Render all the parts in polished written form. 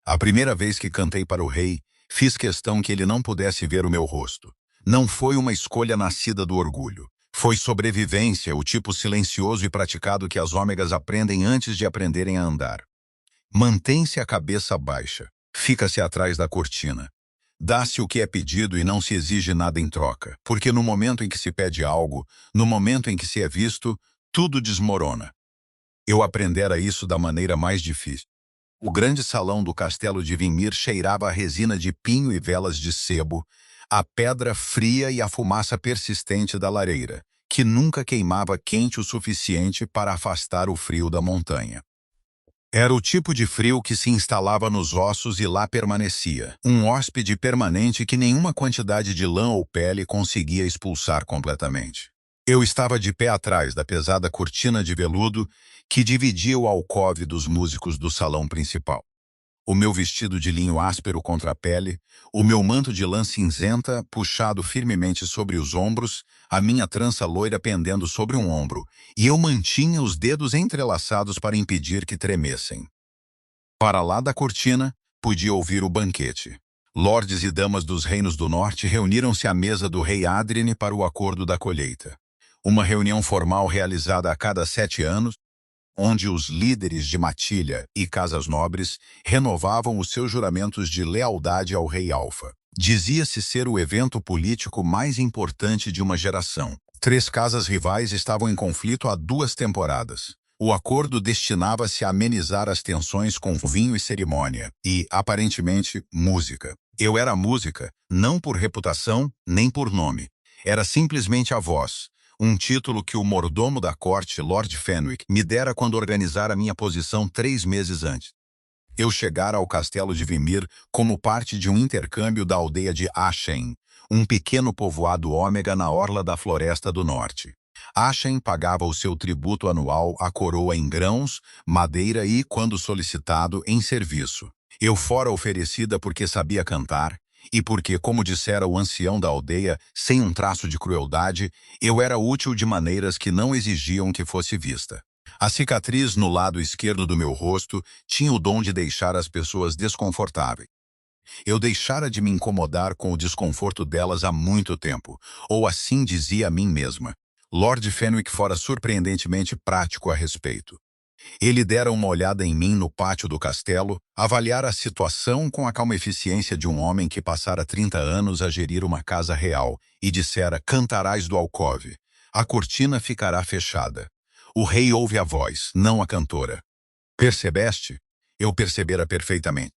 A primeira vez que cantei para o rei, fiz questão que ele não pudesse ver o meu rosto. Não foi uma escolha nascida do orgulho. Foi sobrevivência, o tipo silencioso e praticado que as ômegas aprendem antes de aprenderem a andar. Mantém-se a cabeça baixa. Fica-se atrás da cortina. Dá-se o que é pedido e não se exige nada em troca, porque no momento em que se pede algo, no momento em que se é visto, tudo desmorona. Eu aprendera isso da maneira mais difícil. O grande salão do castelo de Vimir cheirava a resina de pinho e velas de sebo, a pedra fria e a fumaça persistente da lareira, que nunca queimava quente o suficiente para afastar o frio da montanha. Era o tipo de frio que se instalava nos ossos e lá permanecia, um hóspede permanente que nenhuma quantidade de lã ou pele conseguia expulsar completamente. Eu estava de pé atrás da pesada cortina de veludo que dividia o alcove dos músicos do salão principal. O meu vestido de linho áspero contra a pele, o meu manto de lã cinzenta puxado firmemente sobre os ombros, a minha trança loira pendendo sobre um ombro, e eu mantinha os dedos entrelaçados para impedir que tremessem. Para lá da cortina, podia ouvir o banquete. Lordes e damas dos reinos do norte reuniram-se à mesa do rei Adrien para o acordo da colheita. Uma reunião formal realizada a cada 7 anos, onde os líderes de matilha e casas nobres renovavam os seus juramentos de lealdade ao rei Alfa. Dizia-se ser o evento político mais importante de uma geração. 3 casas rivais estavam em conflito há 2 temporadas. O acordo destinava-se a amenizar as tensões com vinho e cerimônia, e, aparentemente, música. Eu era música, não por reputação, nem por nome. Era simplesmente a voz. Um título que o mordomo da corte, Lord Fenwick, me dera quando organizara minha posição 3 meses antes. Eu chegara ao castelo de Vimir como parte de um intercâmbio da aldeia de Ashen, um pequeno povoado ômega na orla da Floresta do Norte. Ashen pagava o seu tributo anual à coroa em grãos, madeira e, quando solicitado, em serviço. Eu fora oferecida porque sabia cantar, e porque, como dissera o ancião da aldeia, sem um traço de crueldade, eu era útil de maneiras que não exigiam que fosse vista. A cicatriz no lado esquerdo do meu rosto tinha o dom de deixar as pessoas desconfortáveis. Eu deixara de me incomodar com o desconforto delas há muito tempo, ou assim dizia a mim mesma. Lord Fenwick fora surpreendentemente prático a respeito. Ele dera uma olhada em mim no pátio do castelo, avaliara a situação com a calma eficiência de um homem que passara 30 anos a gerir uma casa real, e dissera: cantarás do alcove. A cortina ficará fechada. O rei ouve a voz, não a cantora. Percebeste? Eu percebera perfeitamente.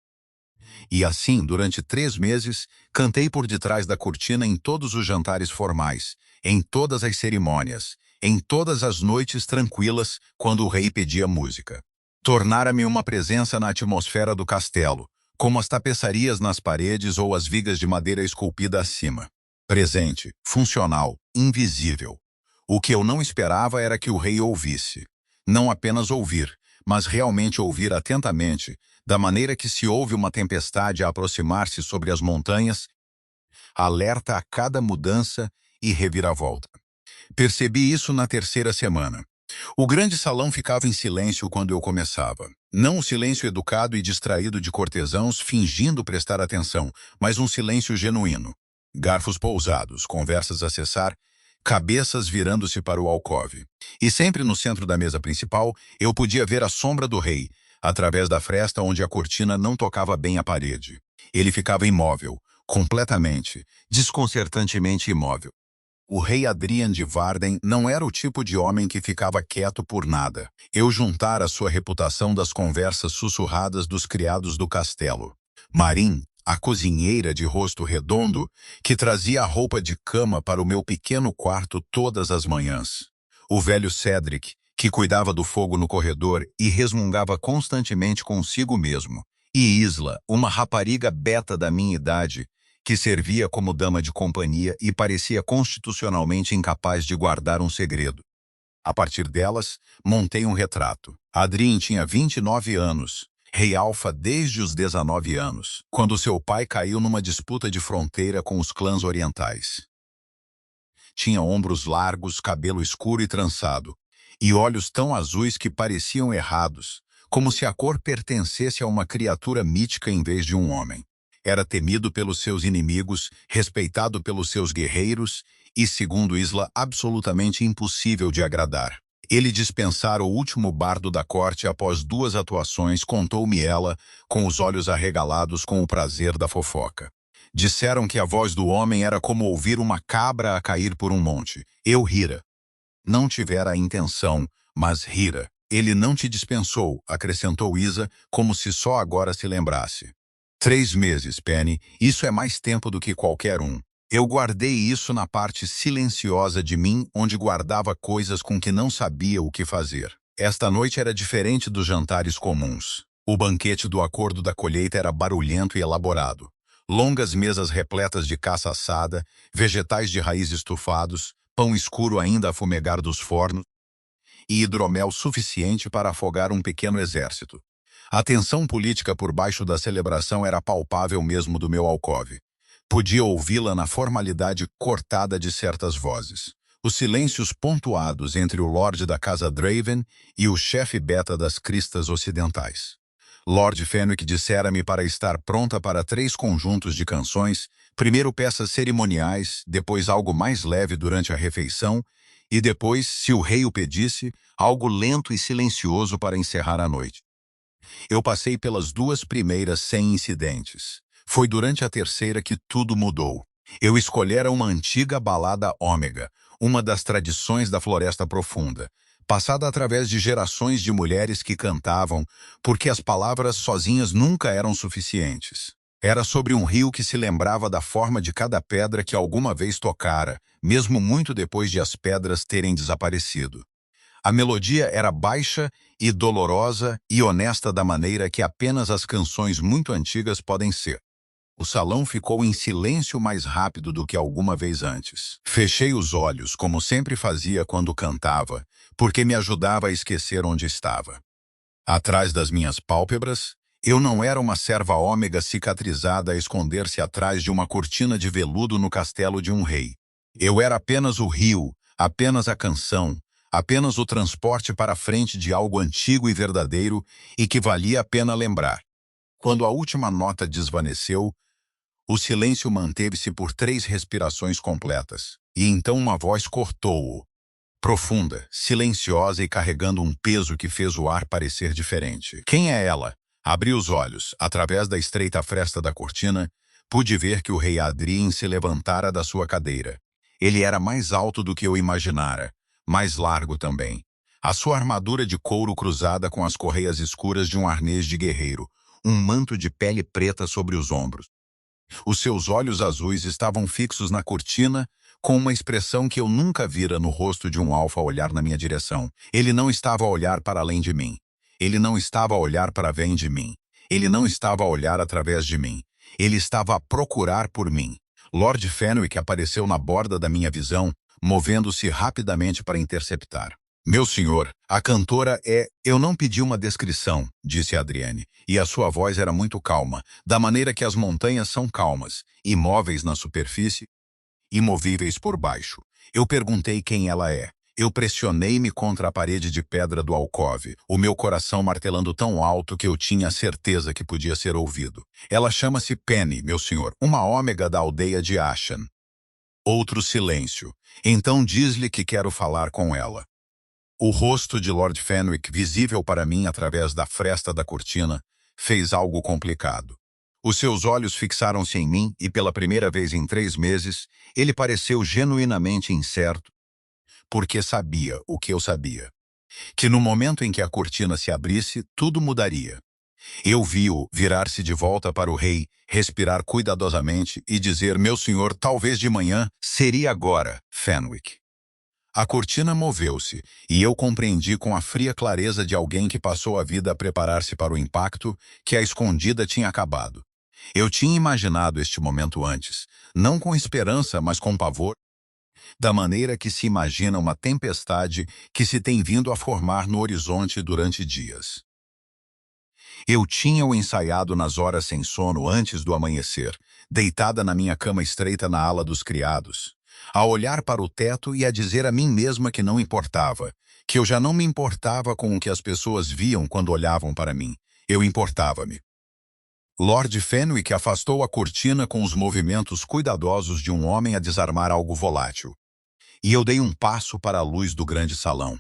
E assim, durante 3 meses, cantei por detrás da cortina em todos os jantares formais, em todas as cerimônias, em todas as noites tranquilas, quando o rei pedia música. Tornara-me uma presença na atmosfera do castelo, como as tapeçarias nas paredes ou as vigas de madeira esculpida acima. Presente, funcional, invisível. O que eu não esperava era que o rei ouvisse. Não apenas ouvir, mas realmente ouvir atentamente, da maneira que se ouve uma tempestade a aproximar-se sobre as montanhas, alerta a cada mudança e reviravolta. Percebi isso na 3ª semana. O grande salão ficava em silêncio quando eu começava. Não um silêncio educado e distraído de cortesãos fingindo prestar atenção, mas um silêncio genuíno. Garfos pousados, conversas a cessar, cabeças virando-se para o alcove. E sempre no centro da mesa principal, eu podia ver a sombra do rei, através da fresta onde a cortina não tocava bem a parede. Ele ficava imóvel, completamente, desconcertantemente imóvel. O rei Adrian de Varden não era o tipo de homem que ficava quieto por nada. Eu juntara sua reputação das conversas sussurradas dos criados do castelo. Marin, a cozinheira de rosto redondo, que trazia a roupa de cama para o meu pequeno quarto todas as manhãs. O velho Cedric, que cuidava do fogo no corredor e resmungava constantemente consigo mesmo. E Isla, uma rapariga beta da minha idade, que servia como dama de companhia e parecia constitucionalmente incapaz de guardar um segredo. A partir delas, montei um retrato. Adrien tinha 29 anos, rei Alfa desde os 19 anos, quando seu pai caiu numa disputa de fronteira com os clãs orientais. Tinha ombros largos, cabelo escuro e trançado, e olhos tão azuis que pareciam errados, como se a cor pertencesse a uma criatura mítica em vez de um homem. Era temido pelos seus inimigos, respeitado pelos seus guerreiros e, segundo Isla, absolutamente impossível de agradar. Ele dispensara o último bardo da corte após 2 atuações, contou-me ela, com os olhos arregalados com o prazer da fofoca. Disseram que a voz do homem era como ouvir uma cabra a cair por um monte. Eu rira. Não tivera a intenção, mas rira. Ele não te dispensou, acrescentou Isa, como se só agora se lembrasse. 3 meses, Penny, isso é mais tempo do que qualquer um. Eu guardei isso na parte silenciosa de mim, onde guardava coisas com que não sabia o que fazer. Esta noite era diferente dos jantares comuns. O banquete do acordo da colheita era barulhento e elaborado. Longas mesas repletas de caça assada, vegetais de raiz estufados, pão escuro ainda a fumegar dos fornos e hidromel suficiente para afogar um pequeno exército. A tensão política por baixo da celebração era palpável mesmo do meu alcove. Podia ouvi-la na formalidade cortada de certas vozes. Os silêncios pontuados entre o Lorde da Casa Draven e o chefe beta das Cristas Ocidentais. Lord Fenwick dissera-me para estar pronta para 3 conjuntos de canções, primeiro peças cerimoniais, depois algo mais leve durante a refeição, e depois, se o rei o pedisse, algo lento e silencioso para encerrar a noite. Eu passei pelas 2 primeiras sem incidentes. Foi durante a terceira que tudo mudou. Eu escolhera uma antiga balada ômega, uma das tradições da Floresta Profunda, passada através de gerações de mulheres que cantavam, porque as palavras sozinhas nunca eram suficientes. Era sobre um rio que se lembrava da forma de cada pedra que alguma vez tocara, mesmo muito depois de as pedras terem desaparecido. A melodia era baixa e dolorosa e honesta da maneira que apenas as canções muito antigas podem ser. O salão ficou em silêncio mais rápido do que alguma vez antes. Fechei os olhos, como sempre fazia quando cantava, porque me ajudava a esquecer onde estava. Atrás das minhas pálpebras, eu não era uma serva ômega cicatrizada a esconder-se atrás de uma cortina de veludo no castelo de um rei. Eu era apenas o rio, apenas a canção, apenas o transporte para a frente de algo antigo e verdadeiro e que valia a pena lembrar. Quando a última nota desvaneceu, o silêncio manteve-se por 3 respirações completas, e então uma voz cortou-o, profunda, silenciosa e carregando um peso que fez o ar parecer diferente. Quem é ela? Abri os olhos. Através da estreita fresta da cortina, pude ver que o rei Adrien se levantara da sua cadeira. Ele era mais alto do que eu imaginara, mais largo também. A sua armadura de couro cruzada com as correias escuras de um arnês de guerreiro, um manto de pele preta sobre os ombros. Os seus olhos azuis estavam fixos na cortina, com uma expressão que eu nunca vira no rosto de um alfa a olhar na minha direção. Ele não estava a olhar para além de mim. Ele não estava a olhar para além de mim. Ele não estava a olhar através de mim. Ele estava a procurar por mim. Lord Fenwick apareceu na borda da minha visão, movendo-se rapidamente para interceptar. Meu senhor, a cantora é... Eu não pedi uma descrição, disse Adrienne, e a sua voz era muito calma, da maneira que as montanhas são calmas, imóveis na superfície, imovíveis por baixo. Eu perguntei quem ela é. Eu pressionei-me contra a parede de pedra do alcove, o meu coração martelando tão alto que eu tinha certeza que podia ser ouvido. Ela chama-se Penny, meu senhor, uma ômega da aldeia de Ashen. Outro silêncio. Então diz-lhe que quero falar com ela. O rosto de Lord Fenwick, visível para mim através da fresta da cortina, fez algo complicado. Os seus olhos fixaram-se em mim e, pela primeira vez em 3 meses, ele pareceu genuinamente incerto, porque sabia o que eu sabia. Que no momento em que a cortina se abrisse, tudo mudaria. Eu vi-o virar-se de volta para o rei, respirar cuidadosamente e dizer: meu senhor, talvez de manhã, seria agora, Fenwick. A cortina moveu-se, e eu compreendi com a fria clareza de alguém que passou a vida a preparar-se para o impacto, que a escondida tinha acabado. Eu tinha imaginado este momento antes, não com esperança, mas com pavor, da maneira que se imagina uma tempestade que se tem vindo a formar no horizonte durante dias. Eu tinha-o ensaiado nas horas sem sono antes do amanhecer, deitada na minha cama estreita na ala dos criados. a olhar para o teto e a dizer a mim mesma que não importava, que eu já não me importava com o que as pessoas viam quando olhavam para mim. Eu importava-me. Lord Fenwick afastou a cortina com os movimentos cuidadosos de um homem a desarmar algo volátil. E eu dei um passo para a luz do grande salão.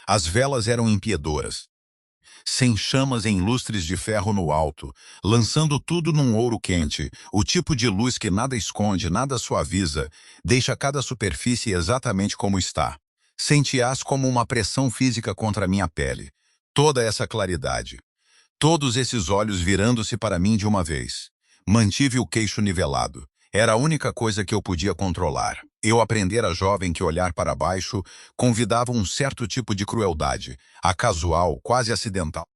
As velas eram impiedoras, sem chamas em lustres de ferro no alto, lançando tudo num ouro quente, o tipo de luz que nada esconde, nada suaviza, deixa cada superfície exatamente como está. Senti-as como uma pressão física contra minha pele. Toda essa claridade. Todos esses olhos virando-se para mim de uma vez. Mantive o queixo nivelado. Era a única coisa que eu podia controlar. Eu aprendera jovem que olhar para baixo convidava um certo tipo de crueldade, a casual, quase acidental,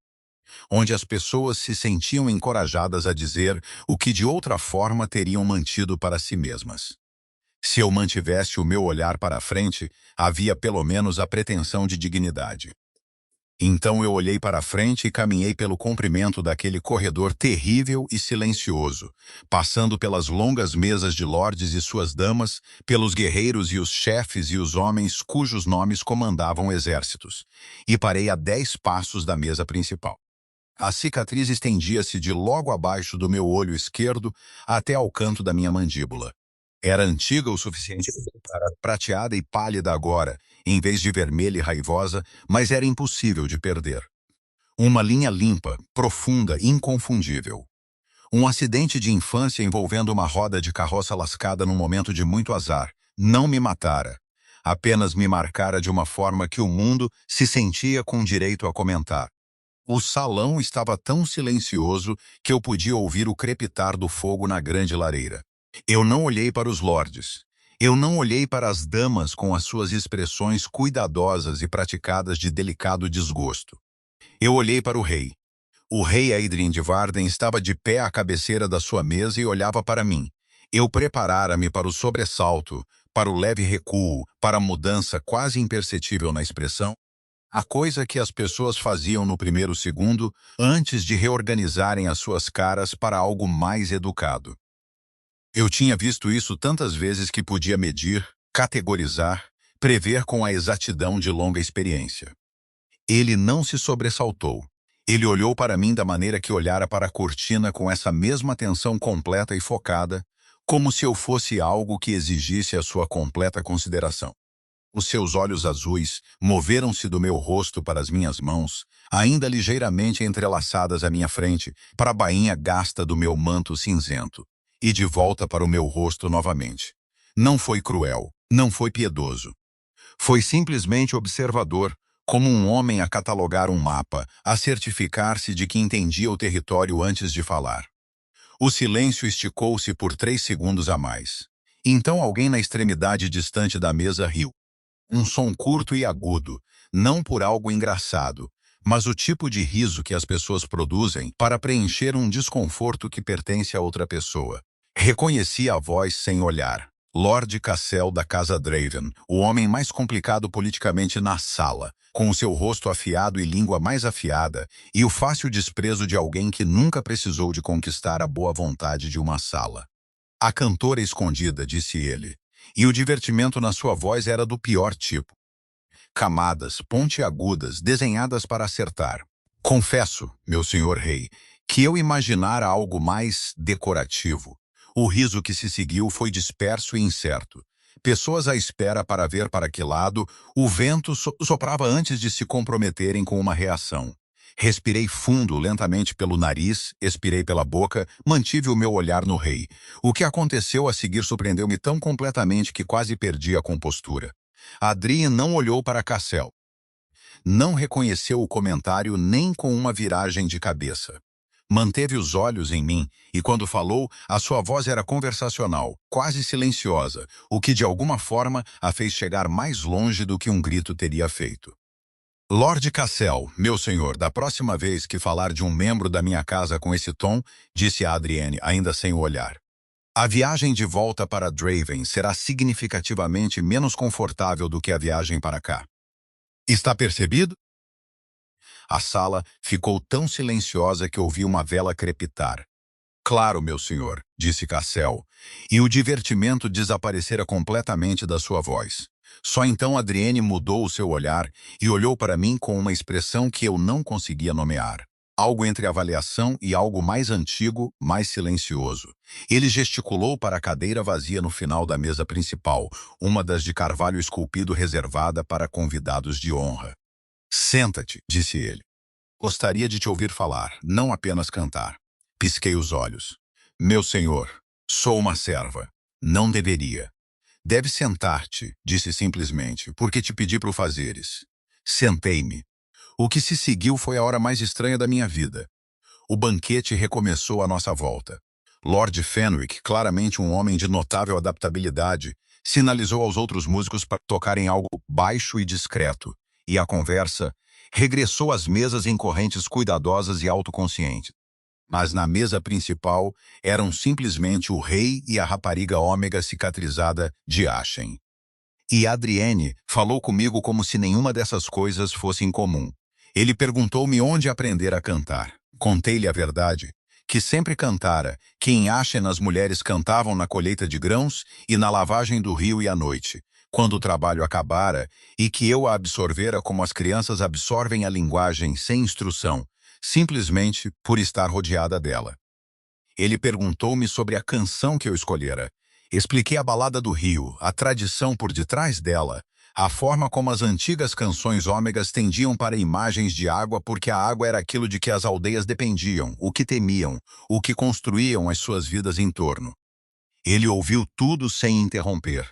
onde as pessoas se sentiam encorajadas a dizer o que de outra forma teriam mantido para si mesmas. Se eu mantivesse o meu olhar para a frente, havia pelo menos a pretensão de dignidade. Então eu olhei para a frente e caminhei pelo comprimento daquele corredor terrível e silencioso, passando pelas longas mesas de lordes e suas damas, pelos guerreiros e os chefes e os homens cujos nomes comandavam exércitos, e parei a 10 passos da mesa principal. A cicatriz estendia-se de logo abaixo do meu olho esquerdo até ao canto da minha mandíbula. Era antiga o suficiente para prateada e pálida agora, em vez de vermelha e raivosa, mas era impossível de perder. Uma linha limpa, profunda, inconfundível. Um acidente de infância envolvendo uma roda de carroça lascada num momento de muito azar. Não me matara. Apenas me marcara de uma forma que o mundo se sentia com direito a comentar. O salão estava tão silencioso que eu podia ouvir o crepitar do fogo na grande lareira. Eu não olhei para os lordes. Eu não olhei para as damas com as suas expressões cuidadosas e praticadas de delicado desgosto. Eu olhei para o rei. O rei Adrien de Varden estava de pé à cabeceira da sua mesa e olhava para mim. Eu preparara-me para o sobressalto, para o leve recuo, para a mudança quase imperceptível na expressão, a coisa que as pessoas faziam no primeiro segundo antes de reorganizarem as suas caras para algo mais educado. Eu tinha visto isso tantas vezes que podia medir, categorizar, prever com a exatidão de longa experiência. Ele não se sobressaltou. Ele olhou para mim da maneira que olhara para a cortina com essa mesma atenção completa e focada, como se eu fosse algo que exigisse a sua completa consideração. Os seus olhos azuis moveram-se do meu rosto para as minhas mãos, ainda ligeiramente entrelaçadas à minha frente, para a bainha gasta do meu manto cinzento, e de volta para o meu rosto novamente. Não foi cruel, não foi piedoso. Foi simplesmente observador, como um homem a catalogar um mapa, a certificar-se de que entendia o território antes de falar. O silêncio esticou-se por 3 segundos a mais. Então alguém na extremidade distante da mesa riu. Um som curto e agudo, não por algo engraçado, mas o tipo de riso que as pessoas produzem para preencher um desconforto que pertence a outra pessoa. Reconheci a voz sem olhar. Lord Cassel da Casa Draven, o homem mais complicado politicamente na sala, com o seu rosto afiado e língua mais afiada, e o fácil desprezo de alguém que nunca precisou de conquistar a boa vontade de uma sala. A cantora escondida, disse ele, e o divertimento na sua voz era do pior tipo. Camadas pontiagudas, desenhadas para acertar. Confesso, meu senhor rei, que eu imaginara algo mais decorativo. O riso que se seguiu foi disperso e incerto. Pessoas à espera para ver para que lado o vento soprava antes de se comprometerem com uma reação. Respirei fundo, lentamente pelo nariz, expirei pela boca, mantive o meu olhar no rei. O que aconteceu a seguir surpreendeu-me tão completamente que quase perdi a compostura. Adrien não olhou para Cassel. Não reconheceu o comentário nem com uma viragem de cabeça. Manteve os olhos em mim, e quando falou, a sua voz era conversacional, quase silenciosa, o que de alguma forma a fez chegar mais longe do que um grito teria feito. Lord Cassel, meu senhor, da próxima vez que falar de um membro da minha casa com esse tom, disse a Adrienne, ainda sem o olhar. A viagem de volta para Draven será significativamente menos confortável do que a viagem para cá. Está percebido? A sala ficou tão silenciosa que ouvi uma vela crepitar. Claro, meu senhor, disse Cassel, e o divertimento desaparecera completamente da sua voz. Só então Adrienne mudou o seu olhar e olhou para mim com uma expressão que eu não conseguia nomear. Algo entre avaliação e algo mais antigo, mais silencioso. Ele gesticulou para a cadeira vazia no final da mesa principal, uma das de carvalho esculpido reservada para convidados de honra. Senta-te, disse ele. Gostaria de te ouvir falar, não apenas cantar. Pisquei os olhos. Meu senhor, sou uma serva. Não deveria. Deve sentar-te, disse simplesmente, porque te pedi para o fazeres. Sentei-me. O que se seguiu foi a hora mais estranha da minha vida. O banquete recomeçou à nossa volta. Lord Fenwick, claramente um homem de notável adaptabilidade, sinalizou aos outros músicos para tocarem algo baixo e discreto, e a conversa regressou às mesas em correntes cuidadosas e autoconscientes. Mas na mesa principal eram simplesmente o rei e a rapariga ômega cicatrizada de Ashen. E Adrienne falou comigo como se nenhuma dessas coisas fosse incomum. Ele perguntou-me onde aprender a cantar. Contei-lhe a verdade, que sempre cantara, que em Ashen as mulheres cantavam na colheita de grãos e na lavagem do rio e à noite, quando o trabalho acabara, e que eu a absorvera como as crianças absorvem a linguagem sem instrução, simplesmente por estar rodeada dela. Ele perguntou-me sobre a canção que eu escolhera. Expliquei a balada do rio, a tradição por detrás dela, a forma como as antigas canções ômegas tendiam para imagens de água porque a água era aquilo de que as aldeias dependiam, o que temiam, o que construíam as suas vidas em torno. Ele ouviu tudo sem interromper.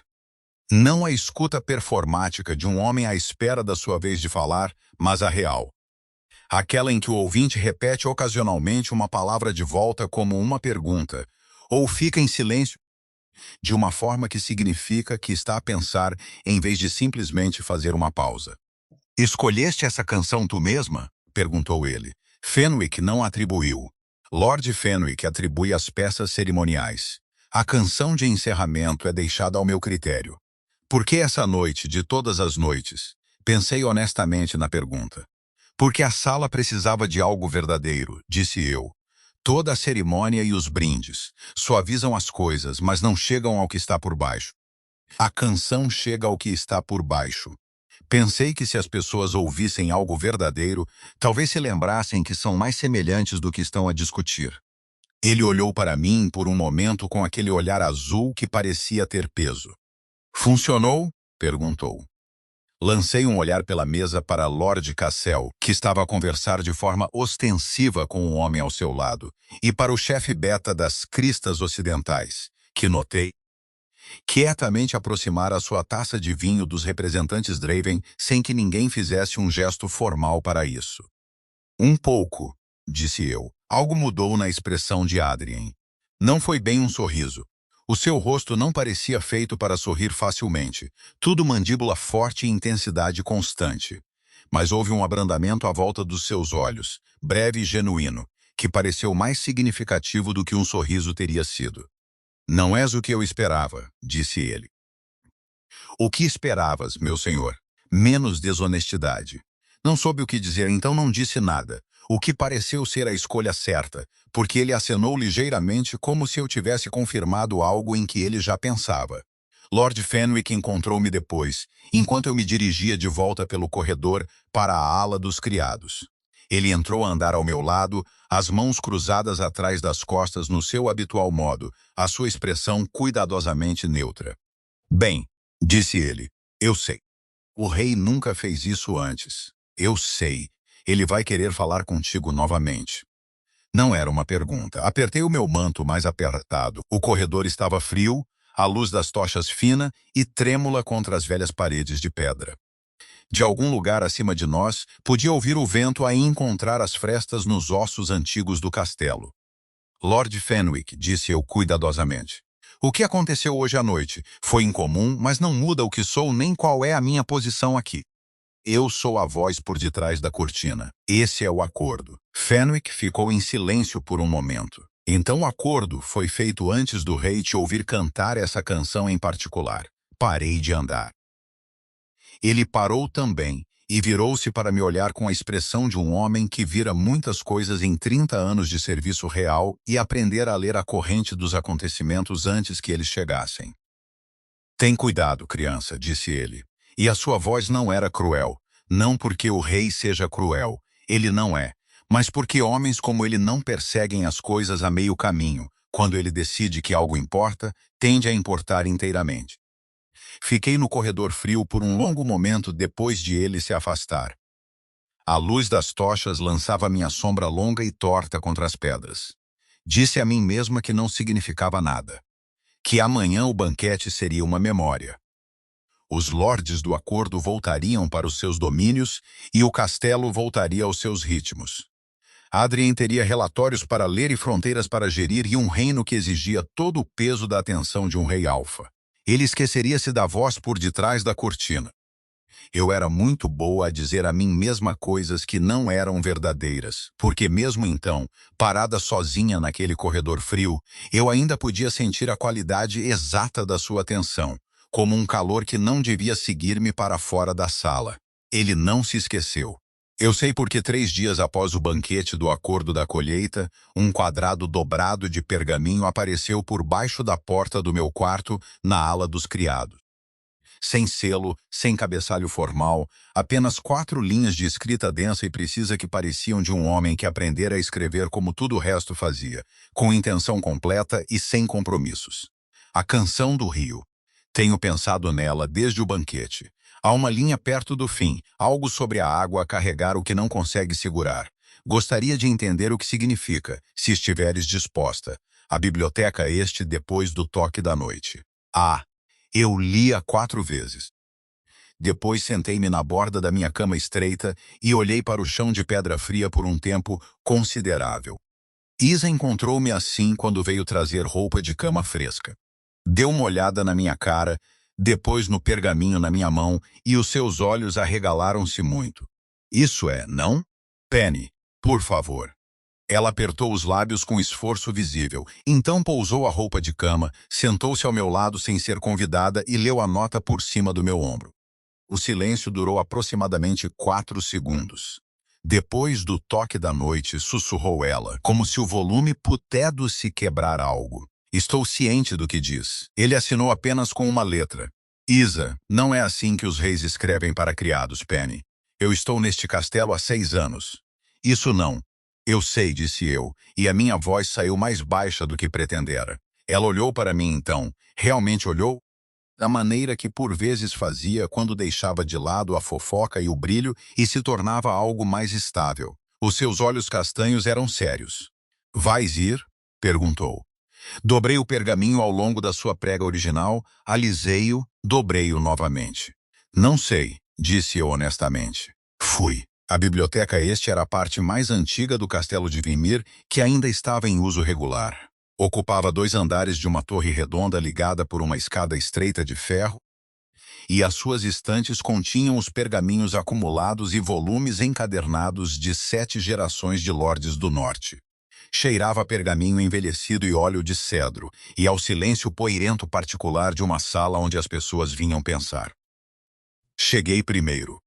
Não a escuta performática de um homem à espera da sua vez de falar, mas a real. Aquela em que o ouvinte repete ocasionalmente uma palavra de volta como uma pergunta, ou fica em silêncio de uma forma que significa que está a pensar em vez de simplesmente fazer uma pausa. Escolheste essa canção tu mesma? Perguntou ele. Fenwick não atribuiu. Lord Fenwick atribui as peças cerimoniais. A canção de encerramento é deixada ao meu critério. Por que essa noite, de todas as noites? Pensei honestamente na pergunta. Porque a sala precisava de algo verdadeiro, disse eu. Toda a cerimônia e os brindes suavizam as coisas, mas não chegam ao que está por baixo. A canção chega ao que está por baixo. Pensei que se as pessoas ouvissem algo verdadeiro, talvez se lembrassem que são mais semelhantes do que estão a discutir. Ele olhou para mim por um momento com aquele olhar azul que parecia ter peso. Funcionou? Perguntou. Lancei um olhar pela mesa para Lord Cassel, que estava a conversar de forma ostensiva com um homem ao seu lado, e para o chefe beta das cristas ocidentais, que notei quietamente aproximar a sua taça de vinho dos representantes Draven sem que ninguém fizesse um gesto formal para isso. Um pouco, disse eu. Algo mudou na expressão de Adrien. Não foi bem um sorriso. O seu rosto não parecia feito para sorrir facilmente, tudo mandíbula forte e intensidade constante. Mas houve um abrandamento à volta dos seus olhos, breve e genuíno, que pareceu mais significativo do que um sorriso teria sido. Não és o que eu esperava, disse ele. O que esperavas, meu senhor? Menos desonestidade. Não soube o que dizer, então não disse nada, o que pareceu ser a escolha certa, porque ele acenou ligeiramente como se eu tivesse confirmado algo em que ele já pensava. Lord Fenwick encontrou-me depois, enquanto eu me dirigia de volta pelo corredor para a ala dos criados. Ele entrou a andar ao meu lado, as mãos cruzadas atrás das costas no seu habitual modo, a sua expressão cuidadosamente neutra. Bem, disse ele, eu sei. O rei nunca fez isso antes. Eu sei. Ele vai querer falar contigo novamente. Não era uma pergunta. Apertei o meu manto mais apertado. O corredor estava frio, a luz das tochas fina e trêmula contra as velhas paredes de pedra. De algum lugar acima de nós, podia ouvir o vento a encontrar as frestas nos ossos antigos do castelo. Lord Fenwick, disse eu cuidadosamente. O que aconteceu hoje à noite foi incomum, mas não muda o que sou nem qual é a minha posição aqui. Eu sou a voz por detrás da cortina. Esse é o acordo. Fenwick ficou em silêncio por um momento. Então o acordo foi feito antes do rei te ouvir cantar essa canção em particular. Parei de andar. Ele parou também, E virou-se para me olhar com a expressão de um homem que vira muitas coisas em 30 anos de serviço real e aprendera a ler a corrente dos acontecimentos antes que eles chegassem. Tem cuidado, criança, disse ele. E a sua voz não era cruel. Não porque o rei seja cruel. Ele não é. Mas porque homens como ele não perseguem as coisas a meio caminho. Quando ele decide que algo importa, tende a importar inteiramente. Fiquei no corredor frio por um longo momento depois de ele se afastar. A luz das tochas lançava minha sombra longa e torta contra as pedras. Disse a mim mesma que não significava nada. Que amanhã o banquete seria uma memória. Os lordes do acordo voltariam para os seus domínios e o castelo voltaria aos seus ritmos. Adrien teria relatórios para ler e fronteiras para gerir e um reino que exigia todo o peso da atenção de um rei alfa. Ele esqueceria-se da voz por detrás da cortina. Eu era muito boa a dizer a mim mesma coisas que não eram verdadeiras, porque mesmo então, parada sozinha naquele corredor frio, eu ainda podia sentir a qualidade exata da sua atenção, como um calor que não devia seguir-me para fora da sala. Ele não se esqueceu. Eu sei porque 3 dias após o banquete do acordo da colheita, um quadrado dobrado de pergaminho apareceu por baixo da porta do meu quarto, na ala dos criados. Sem selo, sem cabeçalho formal, apenas 4 linhas de escrita densa e precisa que pareciam de um homem que aprendera a escrever como tudo o resto fazia, com intenção completa e sem compromissos. A canção do rio. Tenho pensado nela desde o banquete. Há uma linha perto do fim, algo sobre a água a carregar o que não consegue segurar. Gostaria de entender o que significa, se estiveres disposta. A biblioteca depois do toque da noite. Eu li-a 4 vezes. Depois sentei-me na borda da minha cama estreita e olhei para o chão de pedra fria por um tempo considerável. Isa encontrou-me assim quando veio trazer roupa de cama fresca. Deu uma olhada na minha cara, depois no pergaminho na minha mão e os seus olhos arregalaram-se muito. Isso é, não? Penny, por favor. Ela apertou os lábios com esforço visível, então pousou a roupa de cama, sentou-se ao meu lado sem ser convidada e leu a nota por cima do meu ombro. O silêncio durou aproximadamente 4 segundos. Depois do toque da noite, sussurrou ela, como se o volume pudesse quebrar algo. Estou ciente do que diz. Ele assinou apenas com uma letra. Isa, não é assim que os reis escrevem para criados, Penny. Eu estou neste castelo há 6 anos. Isso não. Eu sei, disse eu, e a minha voz saiu mais baixa do que pretendera. Ela olhou para mim então. Realmente olhou? Da maneira que por vezes fazia quando deixava de lado a fofoca e o brilho e se tornava algo mais estável. Os seus olhos castanhos eram sérios. Vais ir? Perguntou. Dobrei o pergaminho ao longo da sua prega original, alisei-o, dobrei-o novamente. Não sei, disse eu honestamente. Fui. A biblioteca era a parte mais antiga do castelo de Vimir, que ainda estava em uso regular. Ocupava 2 andares de uma torre redonda ligada por uma escada estreita de ferro, e as suas estantes continham os pergaminhos acumulados e volumes encadernados de 7 gerações de lordes do norte. Cheirava a pergaminho envelhecido e óleo de cedro, e ao silêncio poeirento particular de uma sala onde as pessoas vinham pensar. Cheguei primeiro.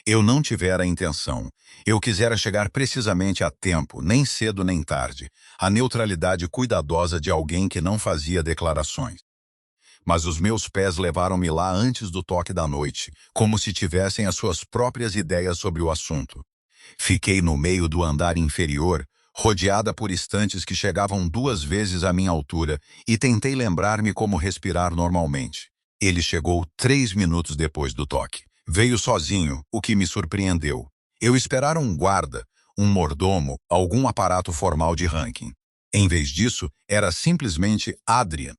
Eu não tivera intenção. Eu quisera chegar precisamente a tempo, nem cedo nem tarde, a neutralidade cuidadosa de alguém que não fazia declarações. Mas os meus pés levaram-me lá antes do toque da noite, como se tivessem as suas próprias ideias sobre o assunto. Fiquei no meio do andar inferior, rodeada por estantes que chegavam 2 vezes à minha altura, e tentei lembrar-me como respirar normalmente. Ele chegou 3 minutos depois do toque. Veio sozinho, o que me surpreendeu. Eu esperara um guarda, um mordomo, algum aparato formal de ranking. Em vez disso, era simplesmente Adrien.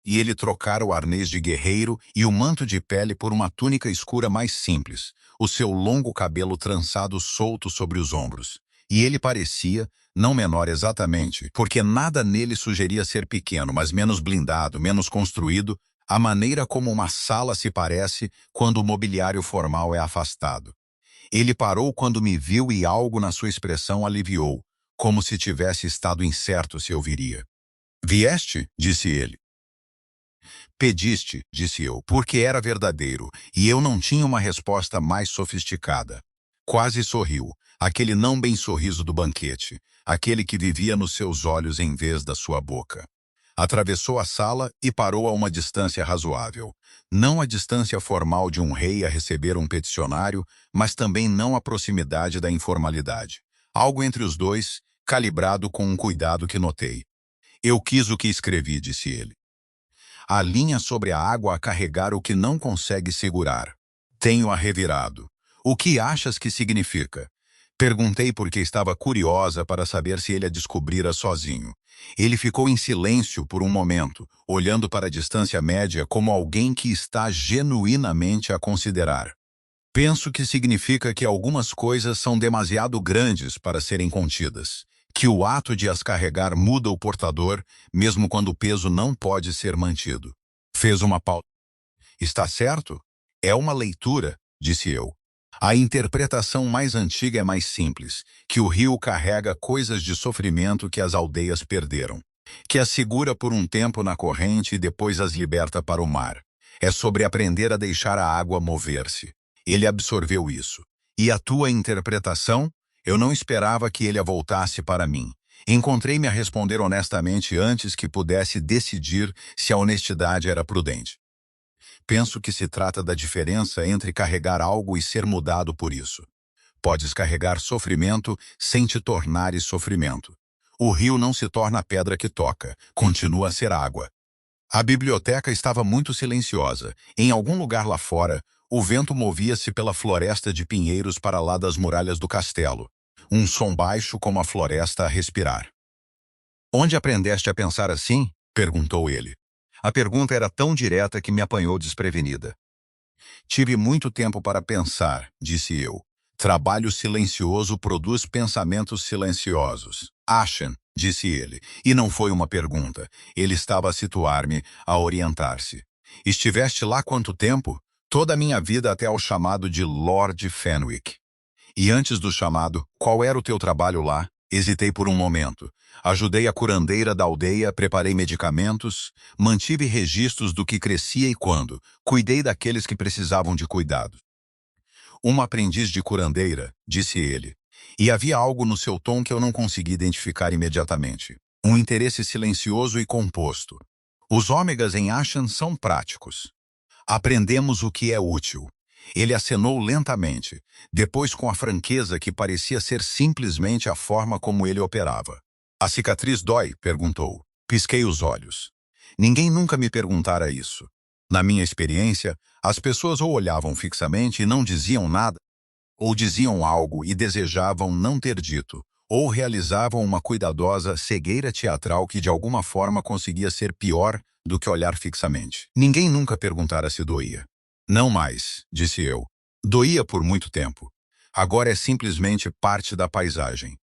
E ele trocara o arnês de guerreiro e o manto de pele por uma túnica escura mais simples, o seu longo cabelo trançado solto sobre os ombros. E ele parecia, não menor exatamente, porque nada nele sugeria ser pequeno, mas menos blindado, menos construído, a maneira como uma sala se parece quando o mobiliário formal é afastado. Ele parou quando me viu e algo na sua expressão aliviou, como se tivesse estado incerto se eu viria. Vieste? Disse ele. Pediste, disse eu, porque era verdadeiro, e eu não tinha uma resposta mais sofisticada. Quase sorriu, aquele não bem sorriso do banquete, aquele que vivia nos seus olhos em vez da sua boca. Atravessou a sala e parou a uma distância razoável. Não a distância formal de um rei a receber um peticionário, mas também não a proximidade da informalidade. Algo entre os dois, calibrado com um cuidado que notei. Eu quis o que escrevi, disse ele. A linha sobre a água a carregar o que não consegue segurar. Tenho-a revirado. O que achas que significa? Perguntei porque estava curiosa para saber se ele a descobrira sozinho. Ele ficou em silêncio por um momento, olhando para a distância média como alguém que está genuinamente a considerar. Penso que significa que algumas coisas são demasiado grandes para serem contidas, que o ato de as carregar muda o portador, mesmo quando o peso não pode ser mantido. Fez uma pausa. Está certo? É uma leitura, disse eu. A interpretação mais antiga é mais simples, que o rio carrega coisas de sofrimento que as aldeias perderam, que as segura por um tempo na corrente e depois as liberta para o mar. É sobre aprender a deixar a água mover-se. Ele absorveu isso. E a tua interpretação? Eu não esperava que ele a voltasse para mim. Encontrei-me a responder honestamente antes que pudesse decidir se a honestidade era prudente. Penso que se trata da diferença entre carregar algo e ser mudado por isso. Podes carregar sofrimento sem te tornares sofrimento. O rio não se torna a pedra que toca, continua a ser água. A biblioteca estava muito silenciosa. Em algum lugar lá fora, o vento movia-se pela floresta de pinheiros para lá das muralhas do castelo. Um som baixo como a floresta a respirar. Onde aprendeste a pensar assim? Perguntou ele. A pergunta era tão direta que me apanhou desprevenida. Tive muito tempo para pensar, disse eu. Trabalho silencioso produz pensamentos silenciosos. Achem, disse ele. E não foi uma pergunta. Ele estava a situar-me, a orientar-se. Estiveste lá quanto tempo? Toda a minha vida até ao chamado de Lord Fenwick. E antes do chamado, qual era o teu trabalho lá? Hesitei por um momento. Ajudei a curandeira da aldeia, preparei medicamentos, mantive registros do que crescia e quando, cuidei daqueles que precisavam de cuidado. Uma aprendiz de curandeira, disse ele. E havia algo no seu tom que eu não consegui identificar imediatamente. Um interesse silencioso e composto. Os ômegas em Ashan são práticos. Aprendemos o que é útil. Ele acenou lentamente, depois com a franqueza que parecia ser simplesmente a forma como ele operava. A cicatriz dói? Perguntou. Pisquei os olhos. Ninguém nunca me perguntara isso. Na minha experiência, as pessoas ou olhavam fixamente e não diziam nada, ou diziam algo e desejavam não ter dito, ou realizavam uma cuidadosa cegueira teatral que de alguma forma conseguia ser pior do que olhar fixamente. Ninguém nunca perguntara se doía. Não mais, disse eu. Doía por muito tempo. Agora é simplesmente parte da paisagem.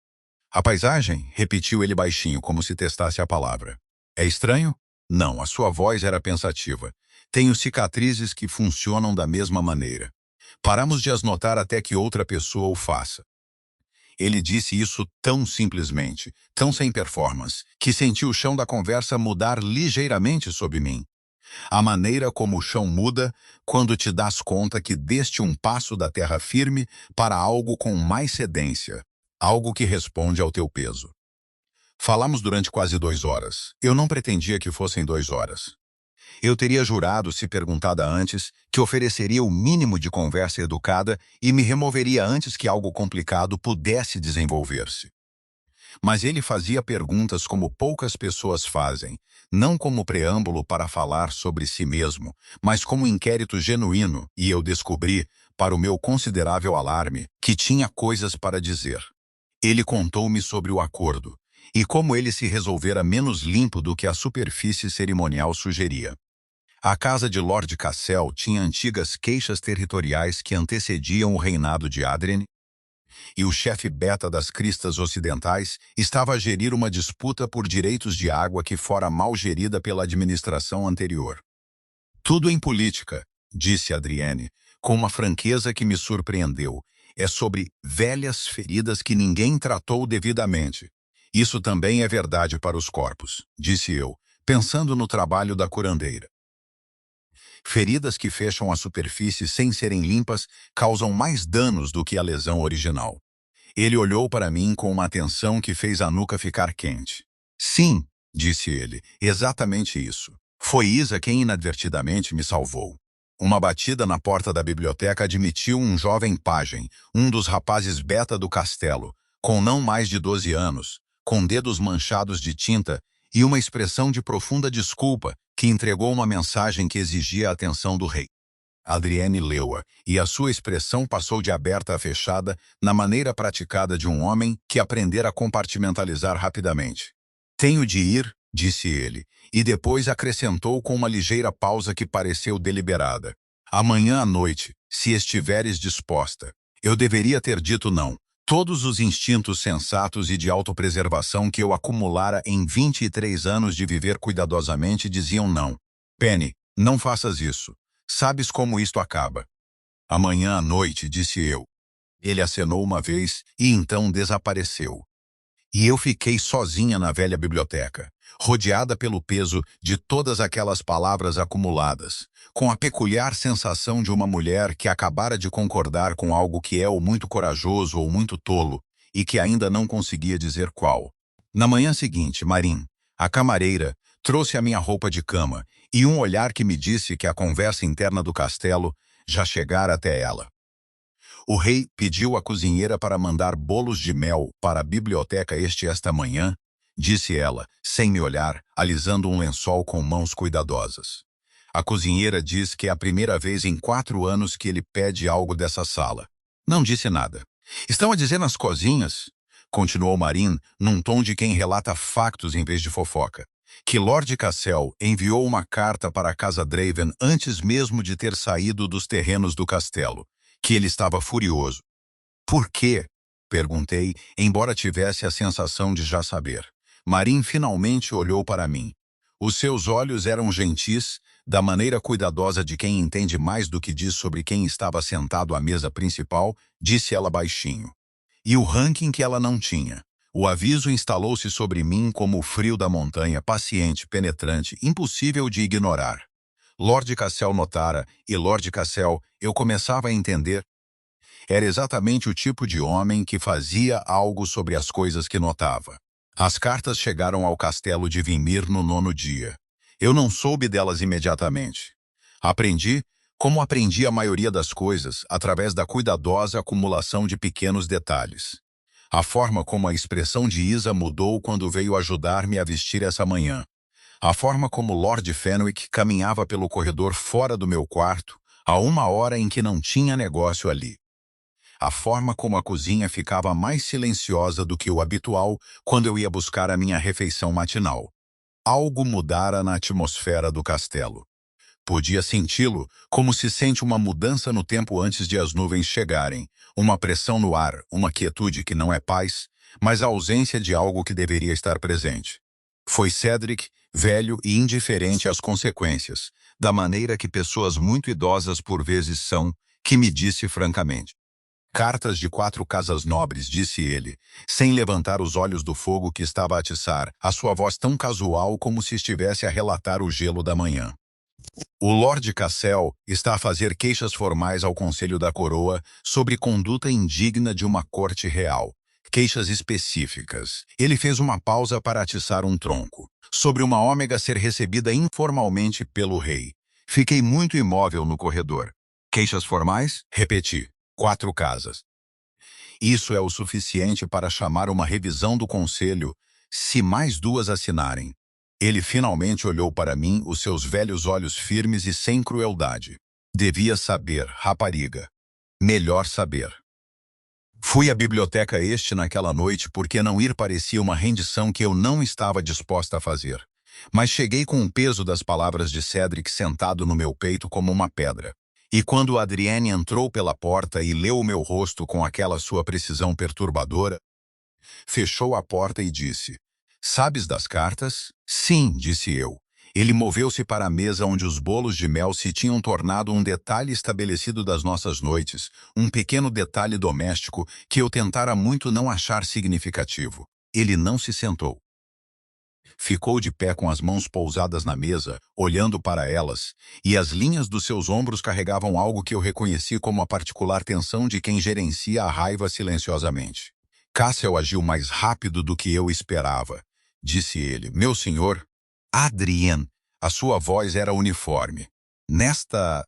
A paisagem? Repetiu ele baixinho, como se testasse a palavra. É estranho? Não, a sua voz era pensativa. Tenho cicatrizes que funcionam da mesma maneira. Paramos de as notar até que outra pessoa o faça. Ele disse isso tão simplesmente, tão sem performance, que senti o chão da conversa mudar ligeiramente sob mim. A maneira como o chão muda quando te das conta que deste um passo da terra firme para algo com mais cedência, algo que responde ao teu peso. Falamos durante quase 2 horas. Eu não pretendia que fossem 2 horas. Eu teria jurado, se perguntada antes, que ofereceria o mínimo de conversa educada e me removeria antes que algo complicado pudesse desenvolver-se. Mas ele fazia perguntas como poucas pessoas fazem, não como preâmbulo para falar sobre si mesmo, mas como inquérito genuíno, e eu descobri, para o meu considerável alarme, que tinha coisas para dizer. Ele contou-me sobre o acordo, e como ele se resolvera menos limpo do que a superfície cerimonial sugeria. A casa de Lord Cassel tinha antigas queixas territoriais que antecediam o reinado de Adrien, e o chefe beta das cristas ocidentais estava a gerir uma disputa por direitos de água que fora mal gerida pela administração anterior. Tudo em política, disse Adrienne, com uma franqueza que me surpreendeu. É sobre velhas feridas que ninguém tratou devidamente. Isso também é verdade para os corpos, disse eu, pensando no trabalho da curandeira. Feridas que fecham a superfície sem serem limpas causam mais danos do que a lesão original. Ele olhou para mim com uma atenção que fez a nuca ficar quente. Sim, disse ele, exatamente isso. Foi Isa quem inadvertidamente me salvou. Uma batida na porta da biblioteca admitiu um jovem pajem, um dos rapazes beta do castelo, com não mais de 12 anos, com dedos manchados de tinta e uma expressão de profunda desculpa que entregou uma mensagem que exigia a atenção do rei. Adrienne leu-a, e a sua expressão passou de aberta a fechada na maneira praticada de um homem que aprendera a compartimentalizar rapidamente. Tenho de ir, disse ele, e depois acrescentou com uma ligeira pausa que pareceu deliberada. Amanhã à noite, se estiveres disposta. Eu deveria ter dito não. Todos os instintos sensatos e de autopreservação que eu acumulara em 23 anos de viver cuidadosamente diziam não. Penny, não faças isso. Sabes como isto acaba. Amanhã à noite, disse eu. Ele acenou uma vez e então desapareceu. E eu fiquei sozinha na velha biblioteca, rodeada pelo peso de todas aquelas palavras acumuladas, com a peculiar sensação de uma mulher que acabara de concordar com algo que é ou muito corajoso ou muito tolo, e que ainda não conseguia dizer qual. Na manhã seguinte, Marin, a camareira, trouxe a minha roupa de cama e um olhar que me disse que a conversa interna do castelo já chegara até ela. O rei pediu à cozinheira para mandar bolos de mel para a biblioteca esta manhã, disse ela, sem me olhar, alisando um lençol com mãos cuidadosas. A cozinheira diz que é a primeira vez em 4 anos que ele pede algo dessa sala. Não disse nada. Estão a dizer nas cozinhas, continuou Marin, num tom de quem relata factos em vez de fofoca, que Lord Cassel enviou uma carta para a casa Draven antes mesmo de ter saído dos terrenos do castelo, que ele estava furioso. Por quê? Perguntei, embora tivesse a sensação de já saber. Marin finalmente olhou para mim. Os seus olhos eram gentis, da maneira cuidadosa de quem entende mais do que diz sobre quem estava sentado à mesa principal, disse ela baixinho. E o ranking que ela não tinha. O aviso instalou-se sobre mim como o frio da montanha, paciente, penetrante, impossível de ignorar. Lord Cassel notara, e Lord Cassel, eu começava a entender. Era exatamente o tipo de homem que fazia algo sobre as coisas que notava. As cartas chegaram ao castelo de Vimir no 9º dia. Eu não soube delas imediatamente. Aprendi, como aprendi a maioria das coisas, através da cuidadosa acumulação de pequenos detalhes. A forma como a expressão de Isa mudou quando veio ajudar-me a vestir essa manhã. A forma como Lord Fenwick caminhava pelo corredor fora do meu quarto, a uma hora em que não tinha negócio ali. A forma como a cozinha ficava mais silenciosa do que o habitual quando eu ia buscar a minha refeição matinal. Algo mudara na atmosfera do castelo. Podia senti-lo, como se sente uma mudança no tempo antes de as nuvens chegarem, uma pressão no ar, uma quietude que não é paz, mas a ausência de algo que deveria estar presente. Foi Cedric, velho e indiferente às consequências, da maneira que pessoas muito idosas por vezes são, que me disse francamente. Cartas de 4 casas nobres, disse ele, sem levantar os olhos do fogo que estava a atiçar, a sua voz tão casual como se estivesse a relatar o gelo da manhã. O Lord Cassel está a fazer queixas formais ao Conselho da Coroa sobre conduta indigna de uma corte real. Queixas específicas. Ele fez uma pausa para atiçar um tronco. Sobre uma ômega ser recebida informalmente pelo rei. Fiquei muito imóvel no corredor. Queixas formais? Repeti. 4 casas. Isso é o suficiente para chamar uma revisão do conselho, se mais 2 assinarem. Ele finalmente olhou para mim, os seus velhos olhos firmes e sem crueldade. Devia saber, rapariga. Melhor saber. Fui à biblioteca naquela noite porque não ir parecia uma rendição que eu não estava disposta a fazer. Mas cheguei com o peso das palavras de Cedric sentado no meu peito como uma pedra. E quando Adrienne entrou pela porta e leu o meu rosto com aquela sua precisão perturbadora, fechou a porta e disse, "Sabes das cartas?" "Sim", disse eu. Ele moveu-se para a mesa onde os bolos de mel se tinham tornado um detalhe estabelecido das nossas noites, um pequeno detalhe doméstico que eu tentara muito não achar significativo. Ele não se sentou. Ficou de pé com as mãos pousadas na mesa, olhando para elas, e as linhas dos seus ombros carregavam algo que eu reconheci como a particular tensão de quem gerencia a raiva silenciosamente. Cassel agiu mais rápido do que eu esperava, disse ele. Meu senhor, Adrien, a sua voz era uniforme. Nesta